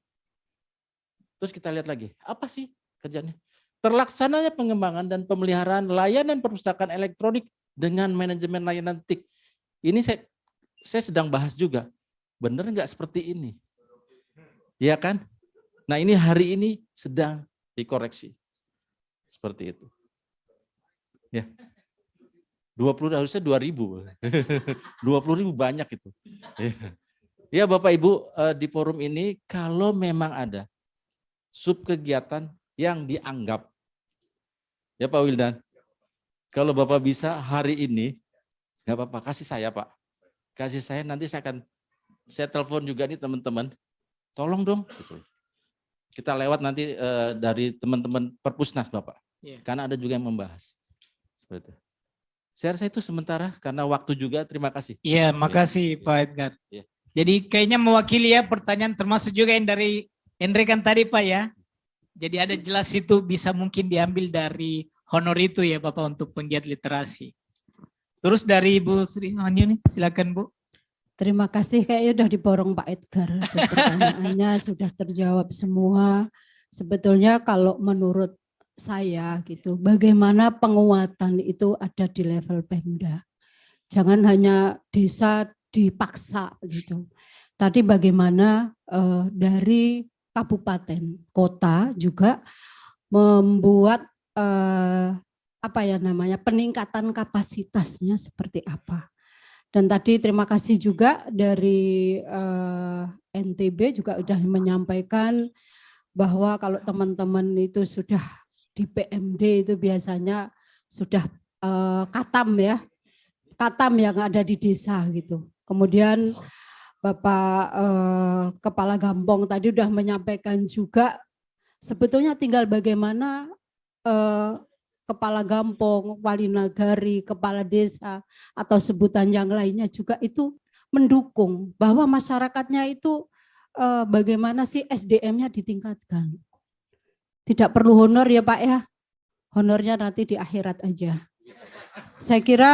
Terus kita lihat lagi, apa sih kerjanya? Terlaksananya pengembangan dan pemeliharaan layanan perpustakaan elektronik dengan manajemen layanan TIK. Ini saya sedang bahas juga. Benar nggak seperti ini? Ya kan? Nah ini hari ini sedang dikoreksi. Seperti itu. Ya. 20 harusnya 2.000. 20.000 banyak itu. Ya Bapak Ibu di forum ini kalau memang ada sub kegiatan yang dianggap, ya Pak Wildan, kalau Bapak bisa hari ini, nggak apa-apa, kasih saya Pak. Kasih saya, nanti saya telepon juga nih teman-teman, tolong dong. Gitu. Kita lewat nanti dari teman-teman Perpusnas Bapak, karena ada juga yang membahas. Seperti itu. Saya rasa itu sementara, karena waktu juga, terima kasih. Iya, makasih Pak Edgar. Ya. Jadi kayaknya mewakili ya pertanyaan termasuk juga yang dari Hendrik kan tadi Pak ya. Jadi ada jelas itu bisa mungkin diambil dari honor itu ya Bapak untuk penggiat literasi. Terus dari Ibu Sri Manyuni, silakan Bu. Terima kasih, kayaknya udah diborong Pak Edgar. Pertanyaannya sudah terjawab semua. Sebetulnya kalau menurut saya gitu, bagaimana penguatan itu ada di level Pemda. Jangan hanya desa dipaksa gitu. Tadi bagaimana dari kabupaten, kota juga membuat peningkatan kapasitasnya seperti apa. Dan tadi terima kasih juga dari NTB juga sudah menyampaikan bahwa kalau teman-teman itu sudah di PMD itu biasanya sudah katam ya, katam yang ada di desa gitu. Kemudian Bapak Kepala Gampong tadi sudah menyampaikan juga sebetulnya tinggal bagaimana Kepala Gampong, Wali Nagari, Kepala Desa atau sebutan yang lainnya juga itu mendukung bahwa masyarakatnya itu bagaimana sih SDM-nya ditingkatkan. Tidak perlu honor ya Pak ya, honornya nanti di akhirat aja. Saya kira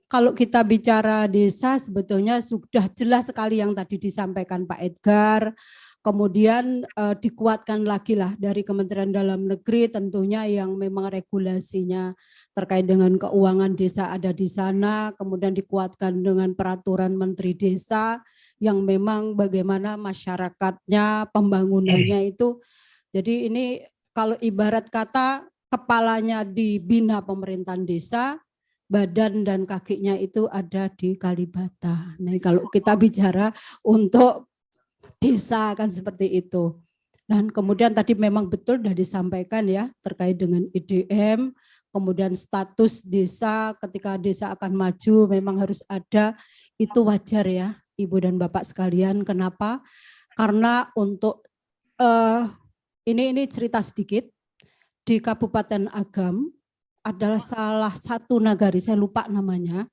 kalau kita bicara desa sebetulnya sudah jelas sekali yang tadi disampaikan Pak Edgar, kemudian dikuatkan lagi lah dari Kementerian Dalam Negeri tentunya yang memang regulasinya terkait dengan keuangan desa ada di sana, kemudian dikuatkan dengan peraturan Menteri Desa yang memang bagaimana masyarakatnya, pembangunannya itu. Jadi ini kalau ibarat kata kepalanya dibina pemerintahan desa, badan dan kakinya itu ada di Kalibata. Nah, kalau kita bicara untuk desa kan seperti itu. Dan kemudian tadi memang betul sudah disampaikan ya terkait dengan IDM, kemudian status desa ketika desa akan maju memang harus ada, itu wajar ya Ibu dan Bapak sekalian. Kenapa? Karena untuk ini cerita sedikit, di Kabupaten Agam adalah salah satu nagari, saya lupa namanya,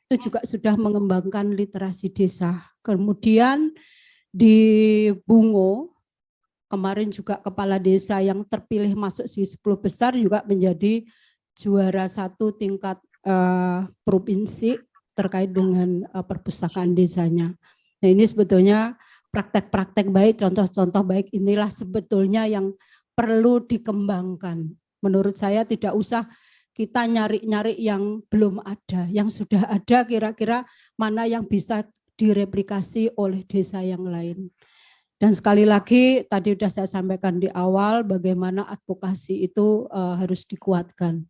itu juga sudah mengembangkan literasi desa. Kemudian di Bungo, kemarin juga kepala desa yang terpilih masuk di 10 besar juga menjadi juara 1 tingkat provinsi terkait dengan perpustakaan desanya. Nah ini sebetulnya praktek-praktek baik, contoh-contoh baik inilah sebetulnya yang perlu dikembangkan. Menurut saya tidak usah kita nyari-nyari yang belum ada, yang sudah ada kira-kira mana yang bisa direplikasi oleh desa yang lain. Dan sekali lagi tadi sudah saya sampaikan di awal bagaimana advokasi itu harus dikuatkan.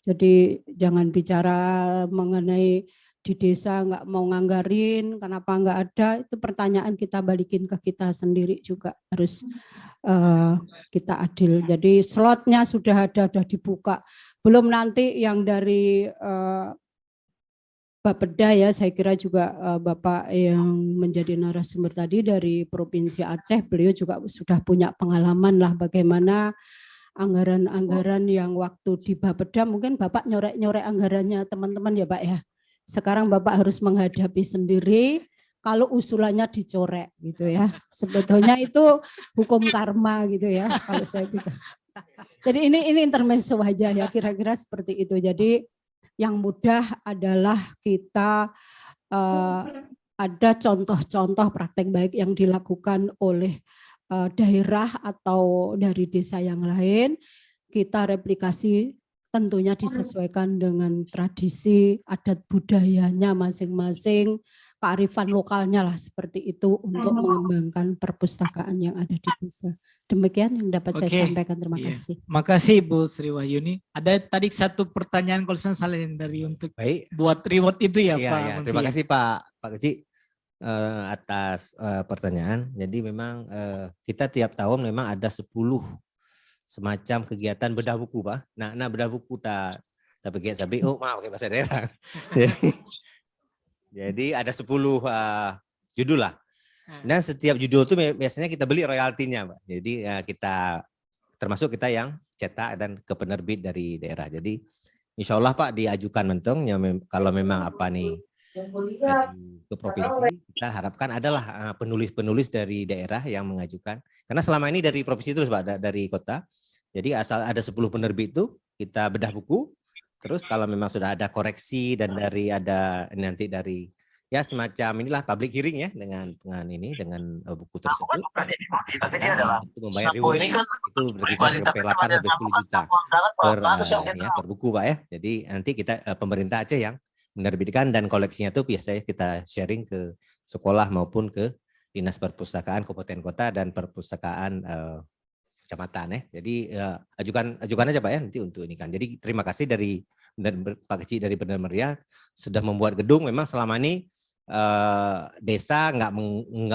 Jadi jangan bicara mengenai di desa nggak mau nganggarin, kenapa nggak ada, itu pertanyaan kita balikin ke kita sendiri juga harus kita adil. Jadi slotnya sudah dibuka. Belum nanti yang dari Bapeda ya, saya kira juga Bapak yang menjadi narasumber tadi dari Provinsi Aceh, beliau juga sudah punya pengalaman lah bagaimana anggaran-anggaran yang waktu di Bapeda, mungkin Bapak nyorek-nyorek anggarannya teman-teman ya Pak ya. Sekarang Bapak harus menghadapi sendiri kalau usulannya dicorek gitu ya. Sebetulnya itu hukum karma gitu ya kalau saya pikir. Jadi ini intermezzo aja ya, kira-kira seperti itu. Jadi yang mudah adalah kita ada contoh-contoh praktek baik yang dilakukan oleh daerah atau dari desa yang lain, kita replikasi, tentunya disesuaikan dengan tradisi, adat budayanya masing-masing, kearifan lokalnya lah seperti itu untuk mengembangkan perpustakaan yang ada di desa. Demikian yang dapat saya sampaikan. Terima kasih. Makasih Bu Sri Wahyuni. Ada tadi satu pertanyaan kalau saya salah yang dari untuk buat reward itu ya Pak. Iya. Terima kasih Pak Kecik atas pertanyaan. Jadi memang kita tiap tahun memang ada 10 semacam kegiatan bedah buku Pak. Nah bedah buku tak pakai sabi, pakai bahasa daerah. Jadi ada 10 judul lah. Dan setiap judul itu biasanya kita beli royaltinya Pak. Jadi kita termasuk kita yang cetak dan ke penerbit dari daerah. Jadi insya Allah Pak diajukan mentong kalau memang apa nih ke provinsi, kita harapkan adalah penulis-penulis dari daerah yang mengajukan. Karena selama ini dari provinsi terus Pak, dari kota. Jadi asal ada 10 penerbit itu kita bedah buku. Terus kalau memang sudah ada koreksi dan ada nanti dari ya semacam inilah public hearing ya dengan buku tersebut. Itu membayar reward itu berkisar sampai 8 sampai 10 juta per buku Pak ya. Jadi nanti kita pemerintah Aceh yang menerbitkan dan koleksinya itu biasanya kita sharing ke sekolah maupun ke Dinas Perpustakaan Kabupaten Kota dan Perpustakaan kecamatan ya. Jadi ajukan aja Pak ya nanti untuk ini kan. Jadi terima kasih dari Pak Kecik dari Benar Meriah sudah membuat gedung. Memang selama ini desa nggak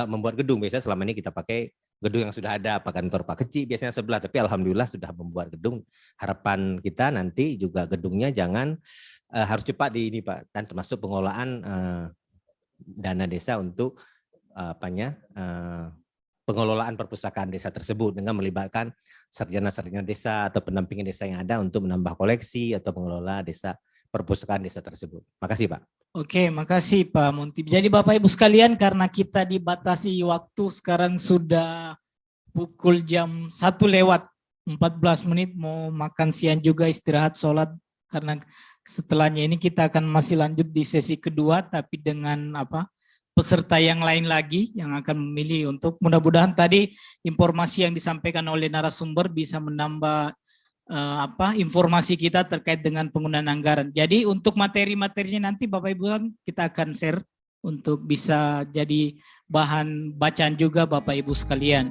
membuat gedung. Biasanya selama ini kita pakai gedung yang sudah ada, Pak kantor Pak Kecik biasanya sebelah. Tapi alhamdulillah sudah membuat gedung. Harapan kita nanti juga gedungnya jangan harus cepat di ini Pak. Dan termasuk pengelolaan dana desa untuk pengelolaan perpustakaan desa tersebut dengan melibatkan sarjana-sarjana desa atau pendampingan desa yang ada untuk menambah koleksi atau mengelola desa perpustakaan desa tersebut. Makasih Pak. Oke, makasih Pak Muntib. Jadi Bapak Ibu sekalian, karena kita dibatasi waktu sekarang sudah pukul jam 1:14 mau makan siang juga, istirahat, sholat, karena setelahnya ini kita akan masih lanjut di sesi kedua tapi dengan peserta yang lain lagi yang akan memilih untuk mudah-mudahan tadi informasi yang disampaikan oleh narasumber bisa menambah informasi kita terkait dengan penggunaan anggaran. Jadi untuk materi-materinya nanti Bapak Ibu kita akan share untuk bisa jadi bahan bacaan juga Bapak Ibu sekalian.